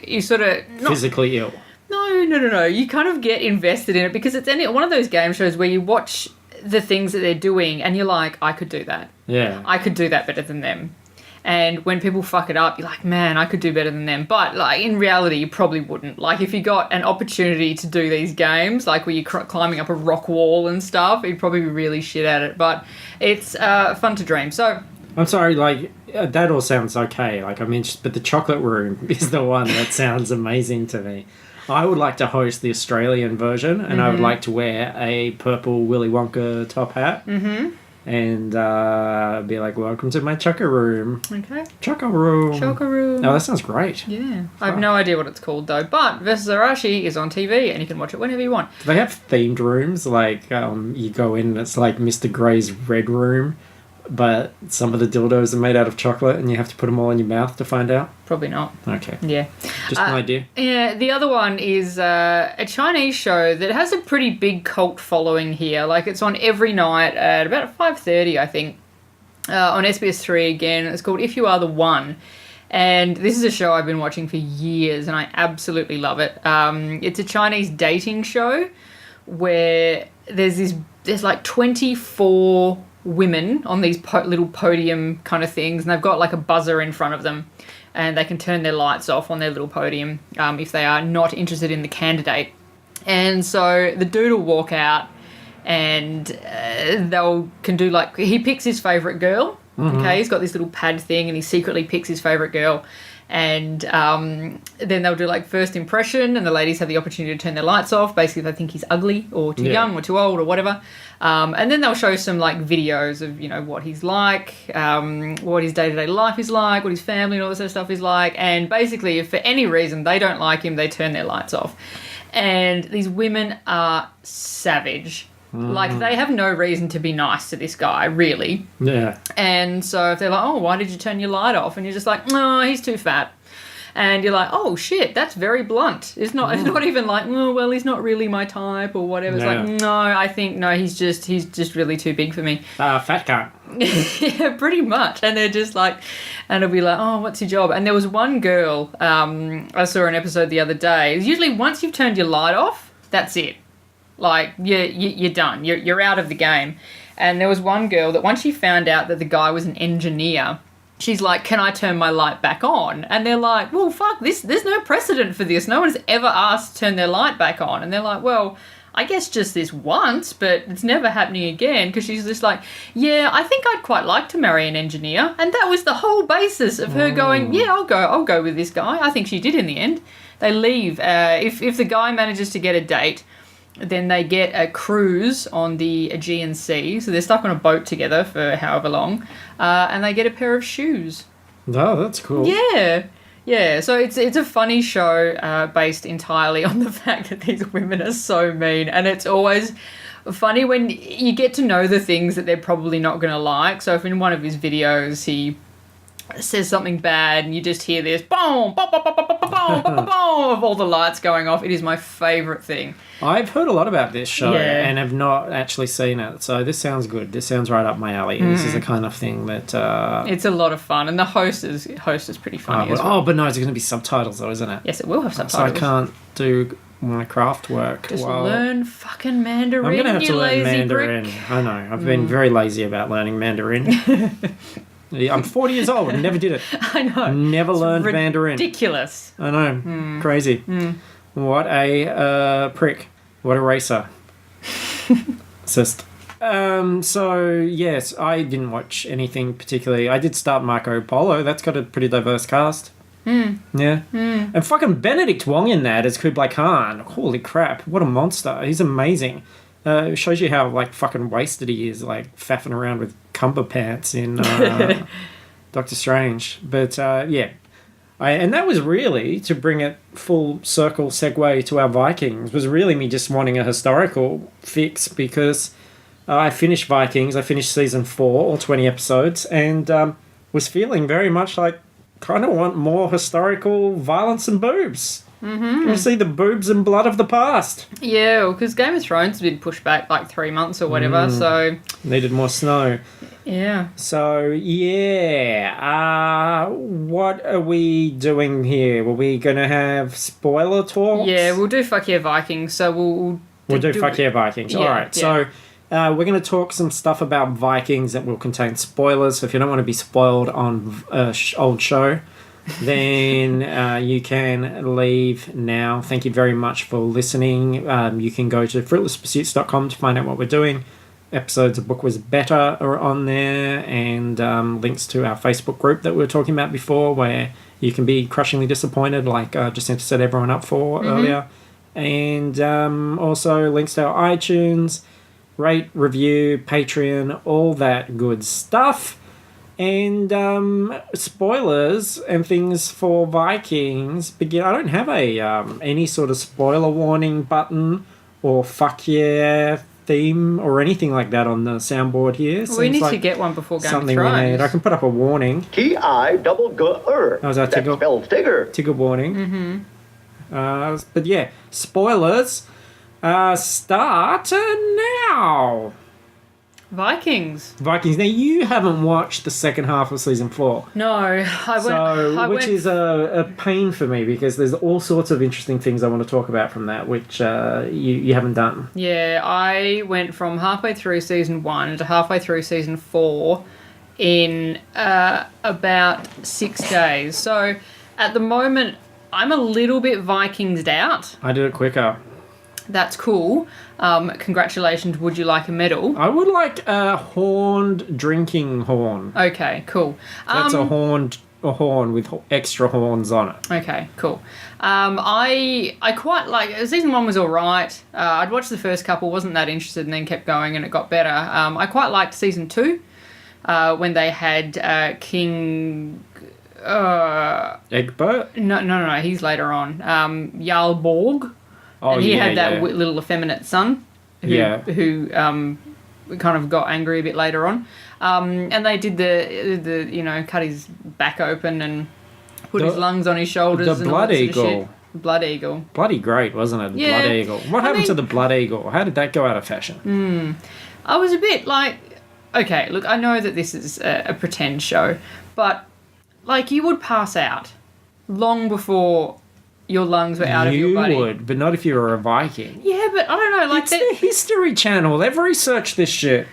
you sort of physically ill. No. You kind of get invested in it because it's one of those game shows where you watch the things that they're doing and you're like, I could do that. Yeah. I could do that better than them. And when people fuck it up, you're like, man, I could do better than them. But in reality, you probably wouldn't. If you got an opportunity to do these games, where you're climbing up a rock wall and stuff, you'd probably be really shit at it. But it's fun to dream. So. I'm sorry, that all sounds okay. But the Chocolate Room is the one that sounds amazing to me. I would like to host the Australian version, and I would like to wear a purple Willy Wonka top hat. And be like, welcome to my Choco Room. Okay. Choco Room. Oh, that sounds great. Yeah. I have no idea what it's called, though. But Versus Arashi is on TV, and you can watch it whenever you want. Do they have themed rooms? You go in and it's like Mr. Grey's Red Room, but some of the dildos are made out of chocolate and you have to put them all in your mouth to find out? Probably not. Okay. Yeah. Just an idea. Yeah, the other one is a Chinese show that has a pretty big cult following here. It's on every night at about 5:30, I think, on SBS3 again. It's called If You Are the One. And this is a show I've been watching for years and I absolutely love it. It's a Chinese dating show where there's 24 women on these little podium kind of things, and they've got a buzzer in front of them, and they can turn their lights off on their little podium if they are not interested in the candidate. And so the dude will walk out and he picks his favourite girl. Okay, he's got this little pad thing and he secretly picks his favourite girl, and then they'll do first impression, and the ladies have the opportunity to turn their lights off. Basically, they think he's ugly or too young or too old or whatever. And then they'll show some videos of what he's like, what his day-to-day life is like, what his family and all this other stuff is like. And basically, if for any reason they don't like him, they turn their lights off. And these women are savage. They have no reason to be nice to this guy, really. Yeah. And so if they're like, oh, why did you turn your light off? And you're just like, no, he's too fat. And you're like, oh, shit, that's very blunt. It's not even oh, well, he's not really my type or whatever. It's he's just really too big for me. Fat guy. Yeah, pretty much. And they're just and it'll be like, oh, what's your job? And there was one girl, I saw an episode the other day. It's usually once you've turned your light off, that's it. You're done. You're out of the game. And there was one girl that once she found out that the guy was an engineer, she's like, can I turn my light back on? And they're like, well, fuck, there's no precedent for this. No one's ever asked to turn their light back on. And they're like, well, I guess just this once, but it's never happening again. Because she's just like, yeah, I think I'd quite like to marry an engineer. And that was the whole basis of her going, yeah, I'll go with this guy. I think she did in the end. They leave. If the guy manages to get a date, then they get a cruise on the Aegean Sea. So they're stuck on a boat together for however long. And they get a pair of shoes. Oh, that's cool. Yeah. Yeah, so it's a funny show based entirely on the fact that these women are so mean. And it's always funny when you get to know the things that they're probably not going to like. So if in one of his videos he says something bad and you just hear this boom, boom, boom, boom, boom, boom, boom, boom, boom, of all the lights going off, it is my favourite thing. I've heard a lot about this show Yeah. and have not actually seen it, so this sounds good. This sounds right up my alley. This is the kind of thing that... It's a lot of fun, and the host is pretty funny as well. but no, it's going to be subtitles though, isn't it? Yes, it will have So I subtitles. can't do my craft work. Just while... learn fucking Mandarin, I'm going to have you to learn lazy Mandarin. brick. I know. I've been very lazy about learning Mandarin. Yeah, I'm 40 years old and never did it. I know. Never learned Mandarin. Ridiculous. I know. Crazy. What a prick. What a racer. Cyst. So, yes, I didn't watch anything particularly. I did start Marco Polo. That's got a pretty diverse cast. Yeah. And fucking Benedict Wong in that as Kublai Khan. Holy crap. What a monster. He's amazing. It shows you how, like, fucking wasted he is, like, faffing around with cumber pants in Doctor Strange. But, yeah. And that was really, to bring it full circle segue to our Vikings, was really me just wanting a historical fix because I finished Vikings. I finished season 4, all 20 episodes, and was feeling very much like kind of want more historical violence and boobs. Mm-hmm. I want to see the boobs and blood of the past. Yeah, because Game of Thrones has been pushed back like 3 months or whatever, so... Needed more snow. Yeah. So, yeah. What are we doing here? Were we going to have spoiler talks? Yeah, we'll do Fuck Yeah Vikings, so We'll do Fuck Yeah Vikings. Yeah, All right, yeah. so we're going to talk some stuff about Vikings that will contain spoilers. So if you don't want to be spoiled on old show, then you can leave now. Thank you very much for listening. You can go to fruitlesspursuits.com to find out what we're doing. Episodes of Book Was Better are on there, and links to our Facebook group that we were talking about before, where you can be crushingly disappointed, like Jacinta set everyone up for earlier. And also links to our iTunes, rate, review, Patreon, all that good stuff. And spoilers and things for Vikings begin. I don't have a any sort of spoiler warning button or fuck yeah theme or anything like that on the soundboard here. Well, we need to get one before Game of something we Thrones. need. I can put up a warning. T-I-double-G-R. How's that, Tiggle? Spells Tigger. Tigger warning. But yeah, spoilers start now. Vikings. Vikings. Now, you haven't watched the second half of season 4. No, I went... Which is a pain for me because there's all sorts of interesting things I want to talk about from that, which you haven't done. Yeah, I went from halfway through season 1 to halfway through season 4 in about 6 days. So at the moment, I'm a little bit Vikinged out. I did it quicker. That's cool. Congratulations. Would you like a medal? I would like a horned drinking horn. Okay, cool. That's a horn with extra horns on it. Okay, cool. I quite like... Season 1 was all right. I'd watched the first couple, wasn't that interested, and then kept going, and it got better. I quite liked season 2 when they had King... Egbert? No, he's later on. Jarl Borg. Oh, and he yeah, had that yeah. little effeminate son who kind of got angry a bit later on. And they did the cut his back open and put his lungs on his shoulders. The and Blood all that sort of Eagle. shit. Blood Eagle. Bloody great, wasn't it? The Yeah. Blood Eagle. What happened to the Blood Eagle? How did that go out of fashion? I was a bit like, okay, look, I know that this is a pretend show, but like you would pass out long before your lungs were out of your body. You would, but not if you were a Viking. Yeah, but I don't know, like It's the History Channel. They've researched this shit.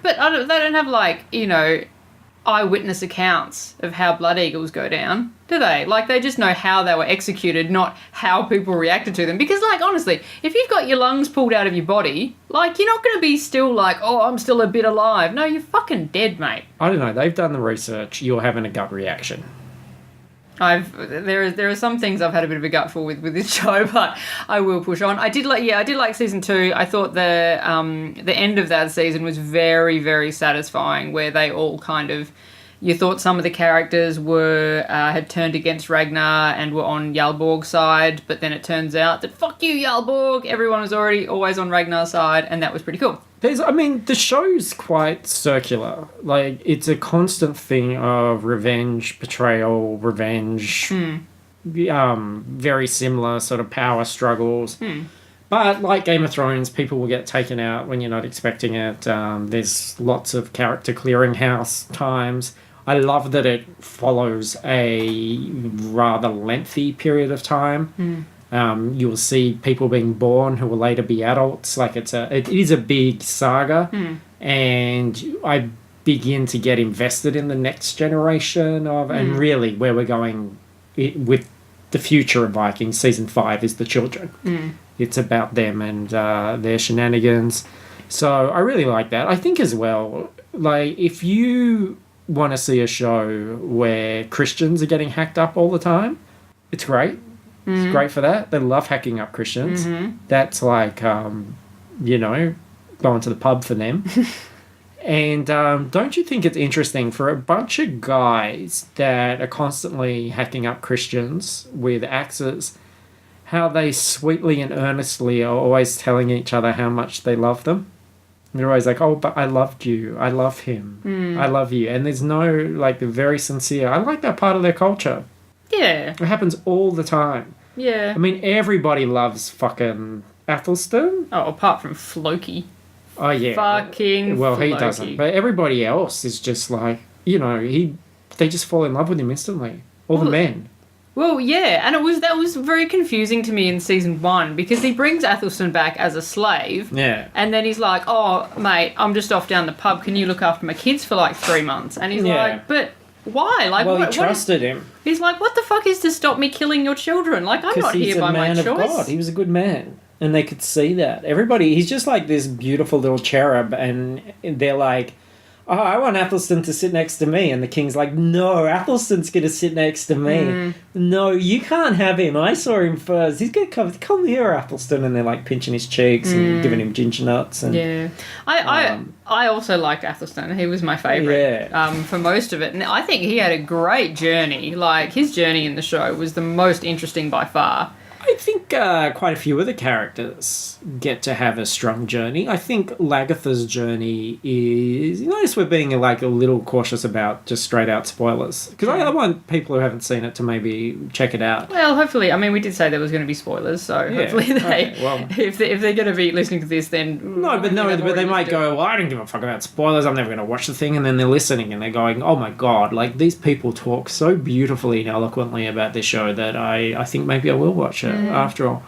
but they don't have like, eyewitness accounts of how blood eagles go down, do they? Like, they just know how they were executed, not how people reacted to them. Because, like, honestly, if you've got your lungs pulled out of your body, like, you're not going to be still like, oh, I'm still a bit alive. No, you're fucking dead, mate. I don't know. They've done the research. You're having a gut reaction. There are some things I've had a bit of a gutful with this show, but I will push on. I did like season 2. I thought the end of that season was very, very satisfying, where they all kind of, you thought some of the characters were had turned against Ragnar and were on Hjalborg's side, but then it turns out that fuck you, Hjalborg, everyone was always on Ragnar's side, and that was pretty cool. The show's quite circular. Like, it's a constant thing of revenge, betrayal, revenge, very similar sort of power struggles. But like Game of Thrones, people will get taken out when you're not expecting it. There's lots of character clearinghouse times. I love that it follows a rather lengthy period of time. You will see people being born who will later be adults. Like, it is a big saga, and I begin to get invested in the next generation and really where we're going with the future of Vikings. Season 5 is the children. It's about them and their shenanigans. So I really like that. I think as well, like, if you want to see a show where Christians are getting hacked up all the time, it's great. It's great for that. They love hacking up Christians. That's like, going to the pub for them. And don't you think it's interesting for a bunch of guys that are constantly hacking up Christians with axes, how they sweetly and earnestly are always telling each other how much they love them? They're always like, oh, but I loved you. I love him. I love you. And there's no, like, they're very sincere. I like that part of their culture. Yeah. It happens all the time. Yeah. I mean, everybody loves fucking Athelstan. Oh, apart from Floki. Oh, yeah. Fucking Well, he Floki. doesn't. But everybody else is just like, they just fall in love with him instantly. All the men. Well, yeah, and that was very confusing to me in season 1, because he brings Athelstan back as a slave. Yeah. And then he's like, oh, mate, I'm just off down the pub. Can you look after my kids for like 3 months? And he's like, but why? Like, well, he trusted him. He's like, what the fuck is to stop me killing your children? Like, I'm not here by my choice. Because he's a man of God. He was a good man. And they could see that. He's just like this beautiful little cherub, and they're like, oh, I want Athelstan to sit next to me. And the king's like, no, Athelstan's going to sit next to me. No, you can't have him. I saw him first. He's going to come here, Athelstan. And they're like pinching his cheeks and giving him ginger nuts. And, yeah. I also liked Athelstan. He was my favourite for most of it. And I think he had a great journey. Like, his journey in the show was the most interesting by far. I think quite a few of the characters get to have a strong journey. I think Lagertha's journey is... You notice we're being like a little cautious about just straight out spoilers. Because I want people who haven't seen it to maybe check it out. Well, hopefully. I mean, we did say there was going to be spoilers, so hopefully if they're going to be listening to this, then... But they might go, well, I don't give a fuck about spoilers. I'm never going to watch the thing. And then they're listening and they're going, oh my God, like, these people talk so beautifully and eloquently about this show that I think maybe I will watch it. After all.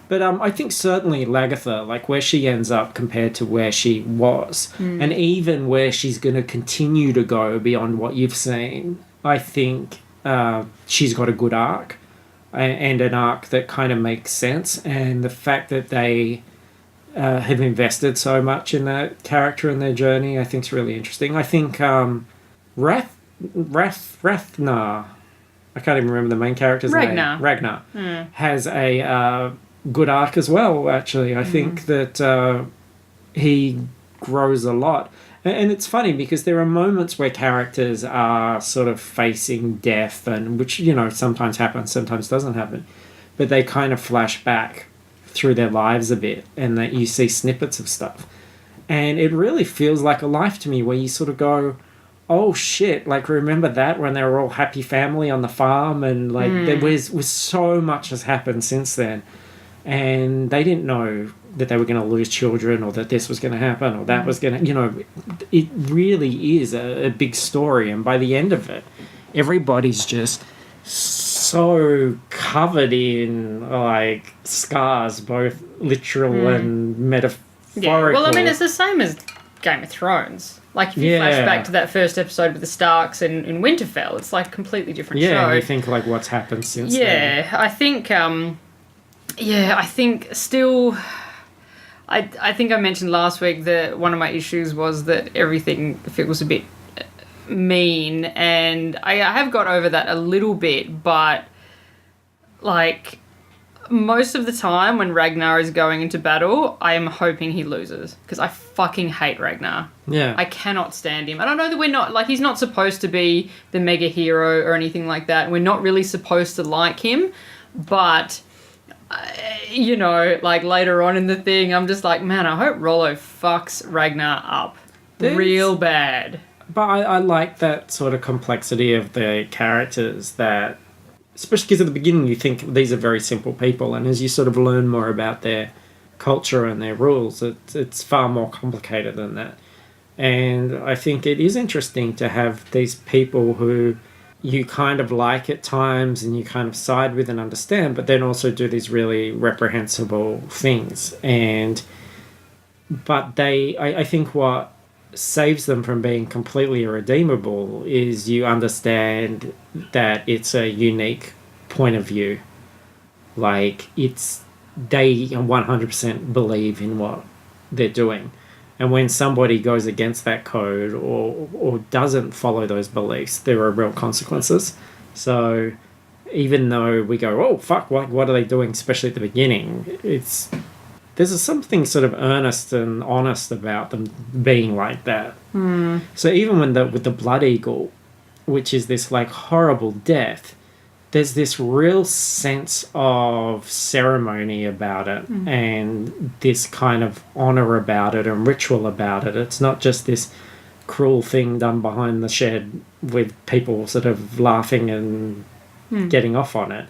But I think certainly Lagertha, like where she ends up compared to where she was, and even where she's going to continue to go beyond what you've seen, I think she's got a good arc, and an arc that kind of makes sense. And the fact that they have invested so much in that character and their journey, I think is really interesting. I think Ragnar, I can't even remember the main character's name. Ragnar has a good arc as well, actually. I think that he grows a lot. And it's funny because there are moments where characters are sort of facing death, and which, sometimes happens, sometimes doesn't happen. But they kind of flash back through their lives a bit, and that you see snippets of stuff. And it really feels like a life to me, where you sort of go... oh shit, like, remember that when they were all happy family on the farm, and like there was so much has happened since then, and they didn't know that they were going to lose children, or that this was going to happen, or that was going to, it really is a big story. And by the end of it, everybody's just so covered in like scars, both literal and metaphorical. Yeah, well, I mean, it's the same as Game of Thrones. Like, if you Yeah. flash back to that first episode with the Starks in Winterfell, it's like a completely different show. Yeah, and you think, like, what's happened since then. I think, I think still... I think I mentioned last week that one of my issues was that everything feels a bit mean, and I have got over that a little bit, but, like... Most of the time when Ragnar is going into battle, I am hoping he loses. Because I fucking hate Ragnar. Yeah. I cannot stand him. And I know that we're not... Like, he's not supposed to be the mega hero or anything like that. We're not really supposed to like him. But, you know, like, later on in the thing, I'm just like, man, I hope Rollo fucks Ragnar up. Real bad. But I like that sort of complexity of the characters that... Especially because at the beginning you think these are very simple people, and as you sort of learn more about their culture and their rules, it's far more complicated than that. And I think it is interesting to have these people who you kind of like at times and you kind of side with and understand, but then also do these really reprehensible things. But I think what saves them from being completely irredeemable is you understand that it's a unique point of view. Like, they 100% believe in what they're doing. And when somebody goes against that code or doesn't follow those beliefs, there are real consequences. So even though we go, oh, fuck, what are they doing, especially at the beginning, there's something sort of earnest and honest about them being like that. So even with the Blood Eagle, which is this like horrible death, there's this real sense of ceremony about it and this kind of honor about it and ritual about it. It's not just this cruel thing done behind the shed with people sort of laughing and getting off on it.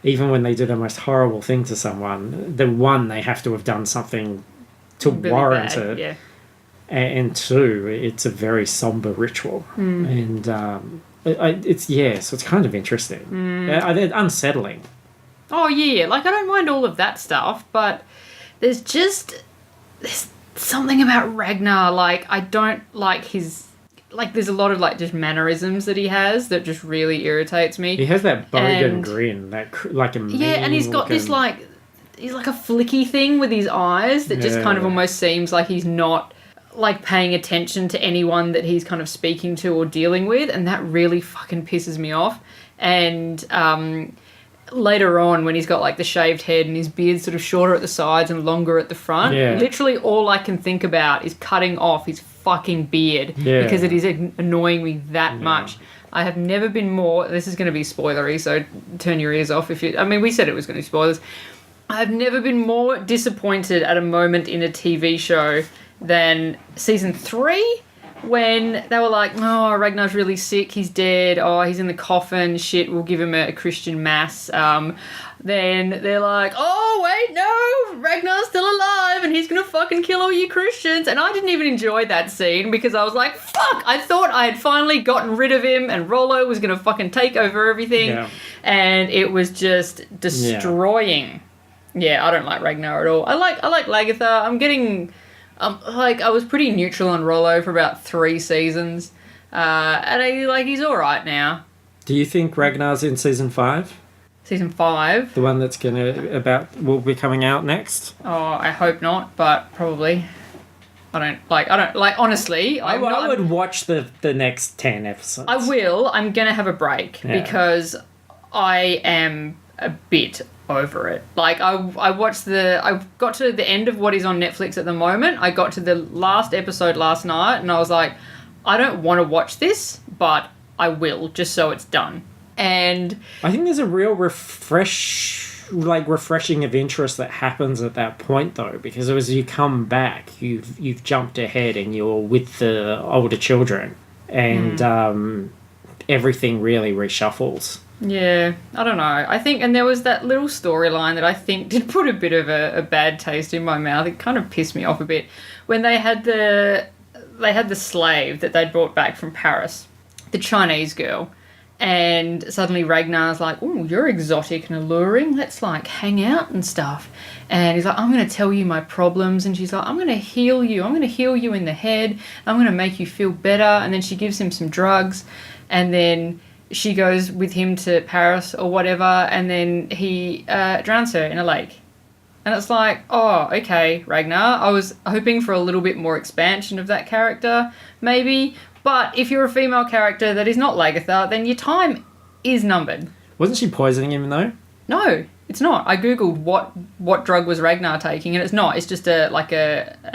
Even when they do the most horrible thing to someone, they have to have done something to really warrant bad, it. yeah. And two, it's a very somber ritual. And so it's kind of interesting. Unsettling. Oh, yeah. Like, I don't mind all of that stuff, but there's something about Ragnar. Like, I don't like his... Like, there's a lot of, like, just mannerisms that he has that just really irritates me. He has that bogan grin, like a mean and he's got this, like... He's like a flicky thing with his eyes that just kind of almost seems like he's not, like, paying attention to anyone that he's kind of speaking to or dealing with, and that really fucking pisses me off. And later on, when he's got, like, the shaved head and his beard's sort of shorter at the sides and longer at the front, literally all I can think about is cutting off his fucking beard because it is annoying me that much. I have never been more... This is going to be spoilery, so turn your ears off if you... I mean, we said it was going to be spoilers. I've never been more disappointed at a moment in a TV show than season 3, when they were like, oh, Ragnar's really sick, he's dead, oh, he's in the coffin, shit, we'll give him a Christian mass. Then they're like, oh, wait, no, Ragnar's still alive and he's gonna fucking kill all you Christians. And I didn't even enjoy that scene because I was like, fuck, I thought I had finally gotten rid of him and Rollo was gonna fucking take over everything. And it was just destroying. I don't like Ragnar at all. I like Lagertha. I'm getting... I was pretty neutral on Rollo for about 3 seasons. And he's alright now. Do you think Ragnar's in season 5? Season 5? The one that's will be coming out next? Oh, I hope not, but probably. Honestly. I would watch the next 10 episodes. I will. I'm going to have a break because I am a bit over it. Like, I got to the end of what is on Netflix at the moment. I got to the last episode last night and I was like, I don't want to watch this, but I will, just so it's done. And I think there's a real refreshing of interest that happens at that point, though, because as you come back, you've jumped ahead and you're with the older children, and everything really reshuffles. Yeah, I don't know. I think, and there was that little storyline that I think did put a bit of a bad taste in my mouth. It kind of pissed me off a bit when they had the slave that they'd brought back from Paris, the Chinese girl. And suddenly Ragnar's like, oh, you're exotic and alluring. Let's like hang out and stuff. And he's like, I'm going to tell you my problems. And she's like, I'm going to heal you. I'm going to heal you in the head. I'm going to make you feel better. And then she gives him some drugs. And then she goes with him to Paris or whatever. And then he drowns her in a lake. And it's like, oh, okay, Ragnar. I was hoping for a little bit more expansion of that character, maybe. But if you're a female character that is not Lagertha, then your time is numbered. Wasn't she poisoning him, though? No, it's not. I googled what drug was Ragnar taking, and it's not. It's just a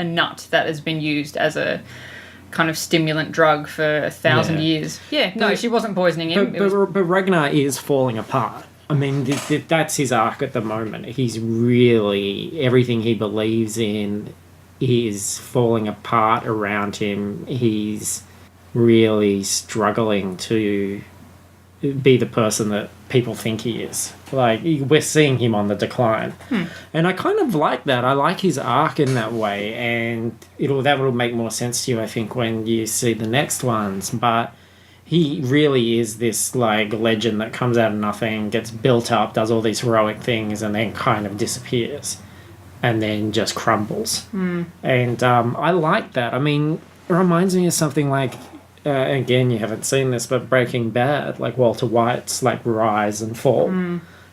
nut that has been used as a kind of stimulant drug for 1,000 years. Yeah, no, she wasn't poisoning him. But Ragnar is falling apart. I mean, that's his arc at the moment. He's really... Everything he believes in is falling apart around him. He's really struggling to be the person that people think he is. Like, we're seeing him on the decline. And I kind of like that. I like his arc in that way, and that will make more sense to you, I think, when you see the next ones. But he really is this, like, legend that comes out of nothing, gets built up, does all these heroic things, and then kind of disappears. And then just crumbles. And I like that. I mean, it reminds me of something like... again, you haven't seen this, but Breaking Bad, like Walter White's like rise and fall.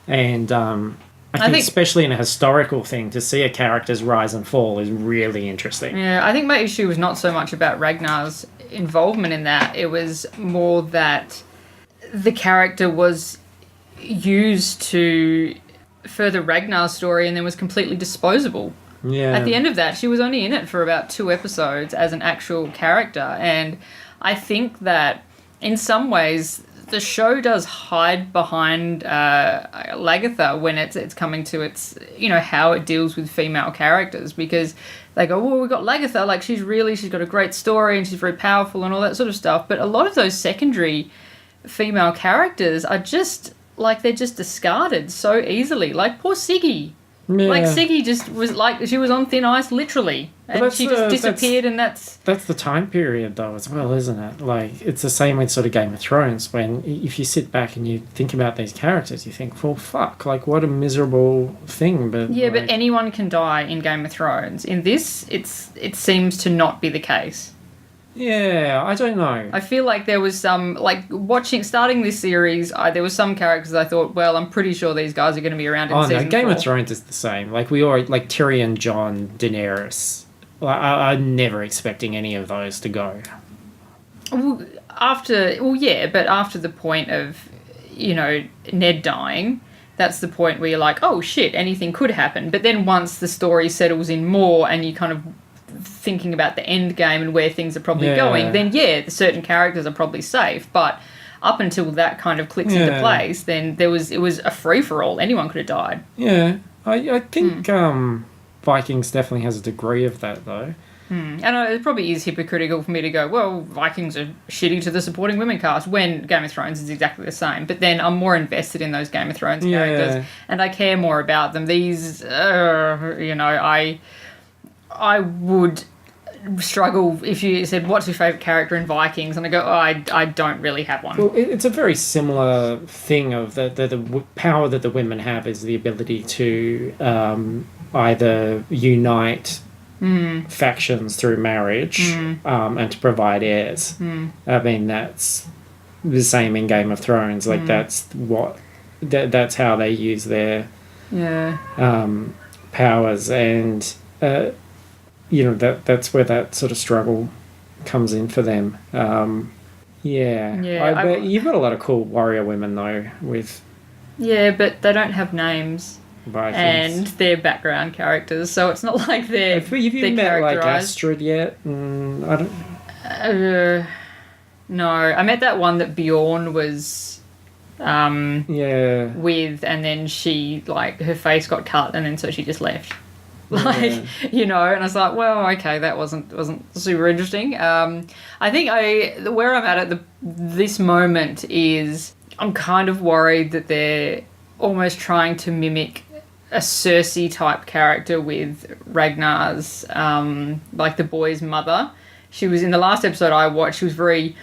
And I think especially in a historical thing, to see a character's rise and fall is really interesting. Yeah, I think my issue was not so much about Ragnar's involvement in that. It was more that the character was used to further Ragnar's story and then was completely disposable. Yeah. At the end of that, she was only in it for about 2 episodes as an actual character, and I think that in some ways the show does hide behind Lagertha when it's coming to its, how it deals with female characters, because they go, well, we've got Lagertha, like she's got a great story and she's very powerful and all that sort of stuff, but a lot of those secondary female characters are just, like, they're just discarded so easily. Like, poor Siggy. Yeah. Like, Siggy just was like, she was on thin ice, literally. And she just disappeared, and that's... That's the time period, though, as well, isn't it? Like, it's the same with sort of Game of Thrones, when if you sit back and you think about these characters, you think, well, fuck, like, what a miserable thing, but... Yeah, but anyone can die in Game of Thrones. In this, it seems to not be the case. Yeah, I don't know. I feel like there was some, like, starting this series, there was some characters I thought, well, I'm pretty sure these guys are going to be around in season 4. Game of Thrones is the same. Like, we already, like, Tyrion, Jon, Daenerys. I'm never expecting any of those to go. Well, but after the point of, Ned dying, that's the point where you're like, oh, shit, anything could happen. But then once the story settles in more and you kind of thinking about the end game and where things are probably going, then certain characters are probably safe, but up until that kind of clicks into place, then it was a free-for-all. Anyone could have died. I think Vikings definitely has a degree of that, though. And it probably is hypocritical for me to go, well, Vikings are shitty to the supporting women cast, when Game of Thrones is exactly the same. But then I'm more invested in those Game of Thrones characters, and I care more about them. These, I would struggle if you said, what's your favourite character in Vikings? And I go, I don't really have one. Well, it's a very similar thing of the power that the women have is the ability to either unite factions through marriage and to provide heirs. I mean, that's the same in Game of Thrones. Like, that's how they use their powers, and... that's where that sort of struggle comes in for them. You've got a lot of cool warrior women, though, with... Yeah, but they don't have names. Vikings. And they're background characters, so it's not like they're Have you met, like, Astrid yet? I don't... no, I met that one that Bjorn was... with, and then she, like, her face got cut, and then so she just left. And I was like, well, okay, that wasn't super interesting. I think where I'm at this moment is I'm kind of worried that they're almost trying to mimic a Cersei type character with Ragnar's, like the boy's mother. She was in the last episode I watched, she was very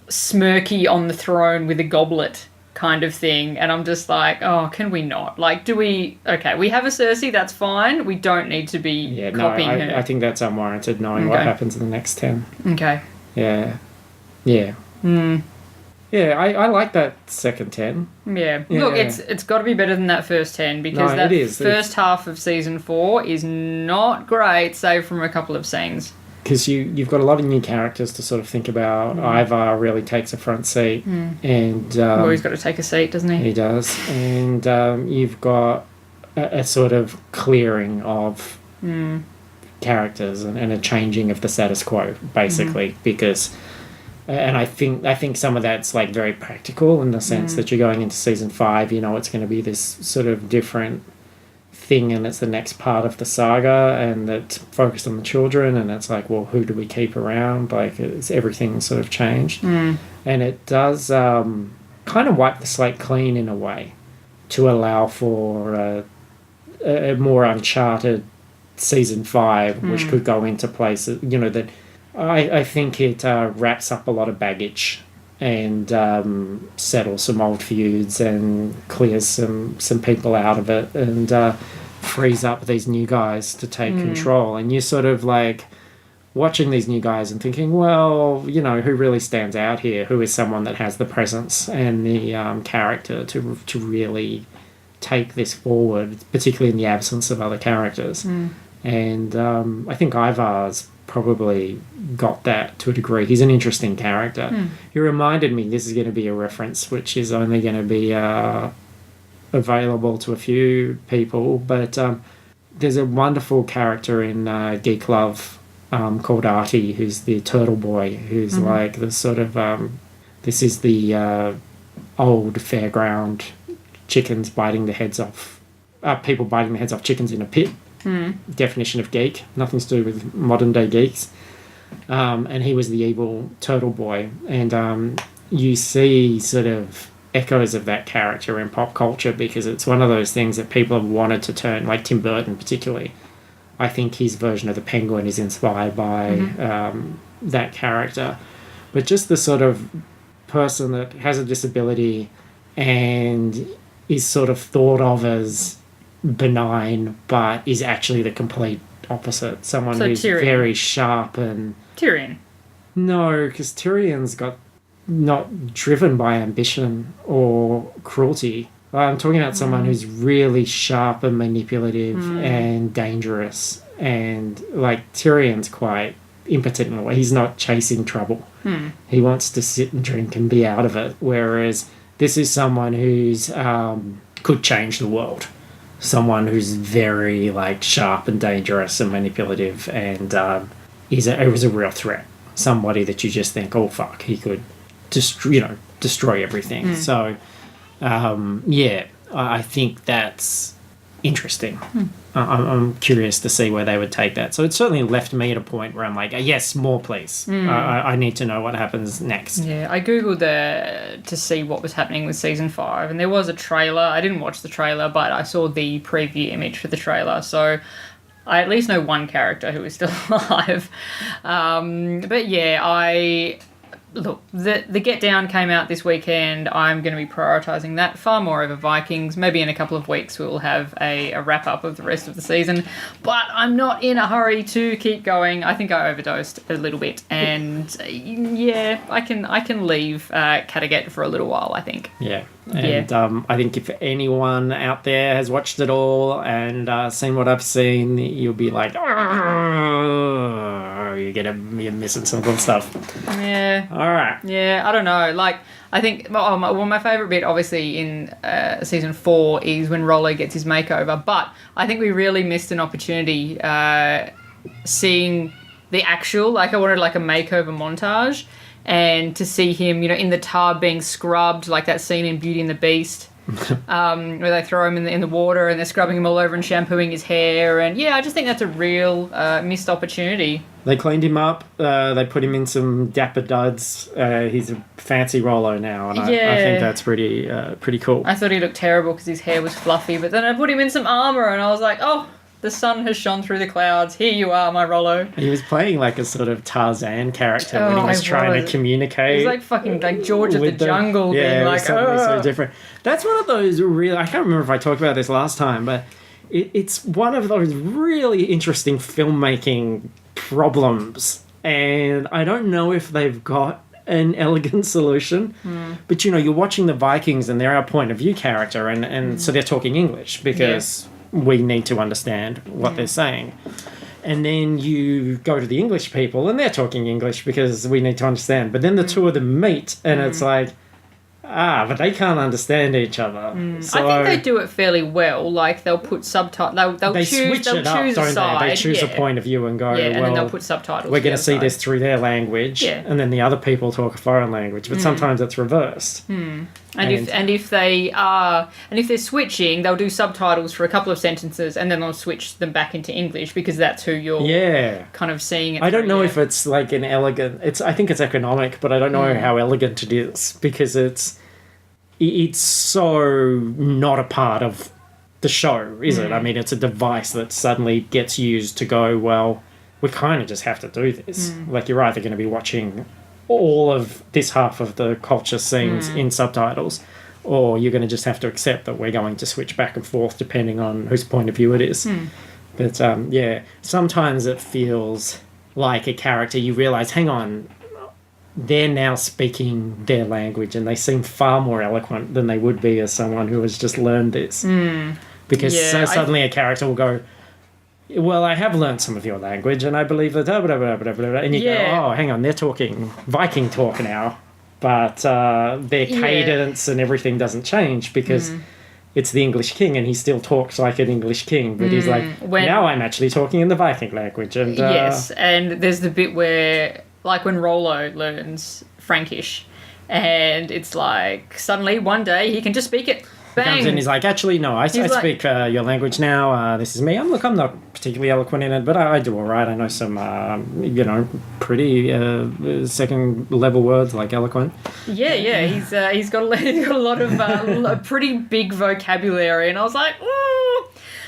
smirky on the throne with a goblet kind of thing, and I'm just like, oh, can we not? Like, do we... Okay, we have a Cersei, that's fine. We don't need to be copying her. I think that's unwarranted, knowing what happens in the next 10. Okay. Yeah. Yeah. Yeah, I like that second 10. Yeah. Look, it's got to be better than that first 10, because that first half of season 4 is not great, save from a couple of scenes. Because you've got a lot of new characters to sort of think about. Ivar really takes a front seat. And well, he's got to take a seat, doesn't he? He does. And you've got a sort of clearing of characters and a changing of the status quo, basically, because... And I think some of that's like very practical in the sense that you're going into season 5, you know, it's going to be this sort of different thing, and it's the next part of the saga, and it's focused on the children, and it's like, well, who do we keep around? Like, it's everything sort of changed, and it does kind of wipe the slate clean in a way to allow for a more uncharted season 5, which could go into places, you know, that. I think it wraps up a lot of baggage and settles some old feuds and clears some people out of it, and frees up these new guys to take control. And you're sort of like watching these new guys and thinking, well, you know, who really stands out here? Who is someone that has the presence and the character to really take this forward, particularly in the absence of other characters? And I think Ivar's probably got that to a degree. He's an interesting character. He reminded me, this is going to be a reference which is only going to be available to a few people, but there's a wonderful character in Geek Love called Artie, who's the turtle boy, who's like the sort of this is the old fairground chickens biting the heads off people biting the heads off chickens in a pit. Definition of geek, nothing to do with modern day geeks, and he was the evil turtle boy, and you see sort of echoes of that character in pop culture, because it's one of those things that people have wanted to turn, like Tim Burton particularly. I think his version of the Penguin is inspired by that character, but just the sort of person that has a disability and is sort of thought of as benign, but is actually the complete opposite. Someone who's Tyrion. Very sharp and... Tyrion. No, because Tyrion's not driven by ambition or cruelty. I'm talking about someone who's really sharp and manipulative and dangerous. And, like, Tyrion's quite impotent in a way. He's not chasing trouble. He wants to sit and drink and be out of it. Whereas this is someone who's could change the world. Someone who's very like sharp and dangerous and manipulative, and it was a real threat. Somebody that you just think, oh fuck, he could destroy everything. So I think that's interesting. I'm curious to see where they would take that. So it certainly left me at a point where I'm like, yes, more please. I need to know what happens next. Yeah, I googled to see what was happening with season 5, and there was a trailer. I didn't watch the trailer, but I saw the preview image for the trailer, so I at least know one character who is still alive. But yeah, look, the Get Down came out this weekend. I'm going to be prioritising that far more over Vikings. Maybe in a couple of weeks we'll have a wrap-up of the rest of the season. But I'm not in a hurry to keep going. I think I overdosed a little bit. And yeah, I can leave Kattegat for a little while, I think. Yeah. And I think if anyone out there has watched it all and seen what I've seen, you'll be like, oh, you're missing some good stuff. Yeah. All right. Yeah, I don't know. Like, I think, my favourite bit, obviously, in season 4 is when Rollo gets his makeover. But I think we really missed an opportunity seeing the actual, like, I wanted, like, a makeover montage. And to see him, in the tub being scrubbed, like that scene in Beauty and the Beast, where they throw him in the water and they're scrubbing him all over and shampooing his hair. And yeah, I just think that's a real missed opportunity. They cleaned him up. They put him in some dapper duds. He's a fancy Rollo now, and I think that's pretty cool. I thought he looked terrible because his hair was fluffy, but then I put him in some armour and I was like, oh, the sun has shone through the clouds. Here you are, my Rollo. He was playing like a sort of Tarzan character when he Oh, was he trying was. to communicate. He's like fucking like George of the with Jungle, being it was like, suddenly oh. so different. That's one of those really. I can't remember if I talked about this last time, but it's one of those really interesting filmmaking problems, and I don't know if they've got an elegant solution. But you're watching the Vikings, and they're our point of view character, and so they're talking English because we need to understand what they're saying. And then you go to the English people, and they're talking English because we need to understand. But then the two of them meet, and it's like, but they can't understand each other. So I think they do it fairly well. Like they'll put subtitles. They'll choose. switch They'll it up, choose a don't side. they? They choose a yeah. point of view and go, Yeah, and then they'll well, put subtitles. we're to going the to see other this side. through their language, Yeah. and then the other people talk a foreign language. But sometimes it's reversed. And if they're switching, they'll do subtitles for a couple of sentences, and then they'll switch them back into English because that's who you're Yeah. kind of seeing it. I don't through, know yeah. if it's like an elegant. I think it's economic, but I don't know how elegant it is because it's so not a part of the show, is it? I mean, it's a device that suddenly gets used to go, well, we kind of just have to do this. Like, you're either going to be watching all of this half of the culture scenes in subtitles, or you're going to just have to accept that we're going to switch back and forth depending on whose point of view it is. But, sometimes it feels like a character, you realise, hang on, they're now speaking their language and they seem far more eloquent than they would be as someone who has just learned this. Because suddenly a character will go, well, I have learned some of your language and I believe that, blah, blah, blah, blah, blah, and you go, oh, hang on, they're talking Viking talk now, but their cadence and everything doesn't change because it's the English king and he still talks like an English king, but he's like, now I'm actually talking in the Viking language. And yes, and there's the bit where, like when Rollo learns Frankish, and it's like suddenly one day he can just speak it. Bang! Comes in, he's like, actually, no, I like- speak your language now. This is me. I'm not particularly eloquent in it, but I do all right. I know some, pretty second level words like eloquent. Yeah. He's got a lot of a pretty big vocabulary, and I was like,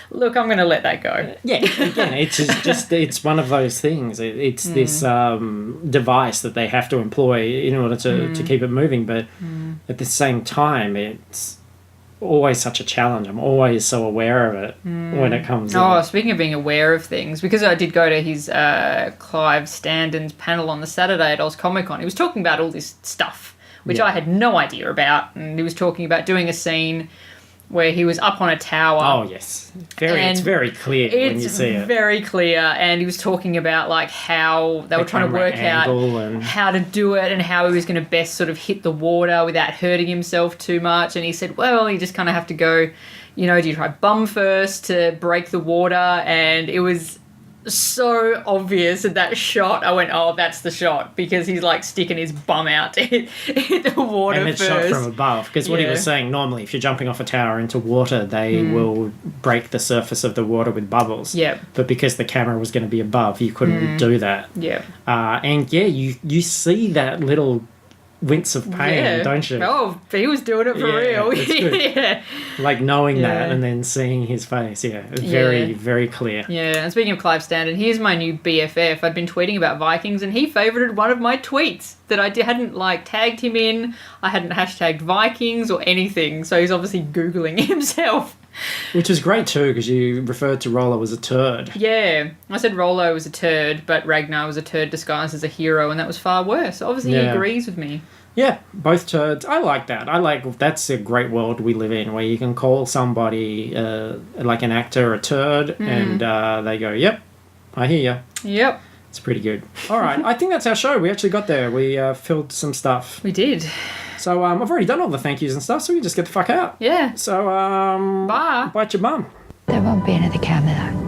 look, I'm going to let that go. Yeah, again, it's one of those things. It's this device that they have to employ in order to keep it moving, but at the same time, it's always such a challenge. I'm always so aware of it when it comes in. Speaking of being aware of things, because I did go to his Clive Standon's panel on the Saturday at Oz Comic Con, he was talking about all this stuff, which I had no idea about, and he was talking about doing a scene where he was up on a tower. Oh, yes. It's very clear when you see it. It's very clear, and he was talking about like how they were trying to work out how to do it and how he was going to best sort of hit the water without hurting himself too much. And he said, well, you just kind of have to go, do you try bum first to break the water? And it was so obvious in that shot. I went, oh, that's the shot, because he's like sticking his bum out to hit the water and it's first. shot from above, because what he was saying, normally if you're jumping off a tower into water, they will break the surface of the water with bubbles. Yep. But because the camera was going to be above, you couldn't do that. Yeah. You see that little wince of pain, don't you? Oh, he was doing it for real. It's good. Yeah. Like knowing that and then seeing his face. Very, very clear. Yeah, and speaking of Clive Standon, here's my new BFF. I'd been tweeting about Vikings, and he favorited one of my tweets that I hadn't tagged him in. I hadn't hashtagged Vikings or anything, so he's obviously Googling himself. Which is great too, because you referred to Rollo as a turd. Yeah, I said Rollo was a turd, but Ragnar was a turd disguised as a hero, and that was far worse. Obviously, he agrees with me. Yeah, both turds. I like that. That's a great world we live in, where you can call somebody, like an actor, a turd, and they go, yep, I hear you. Yep. It's pretty good. All right, I think that's our show. We actually got there. We filled some stuff. We did. So I've already done all the thank yous and stuff, so we just get the fuck out. Yeah. So, Bye. bite your bum. There won't be another camera.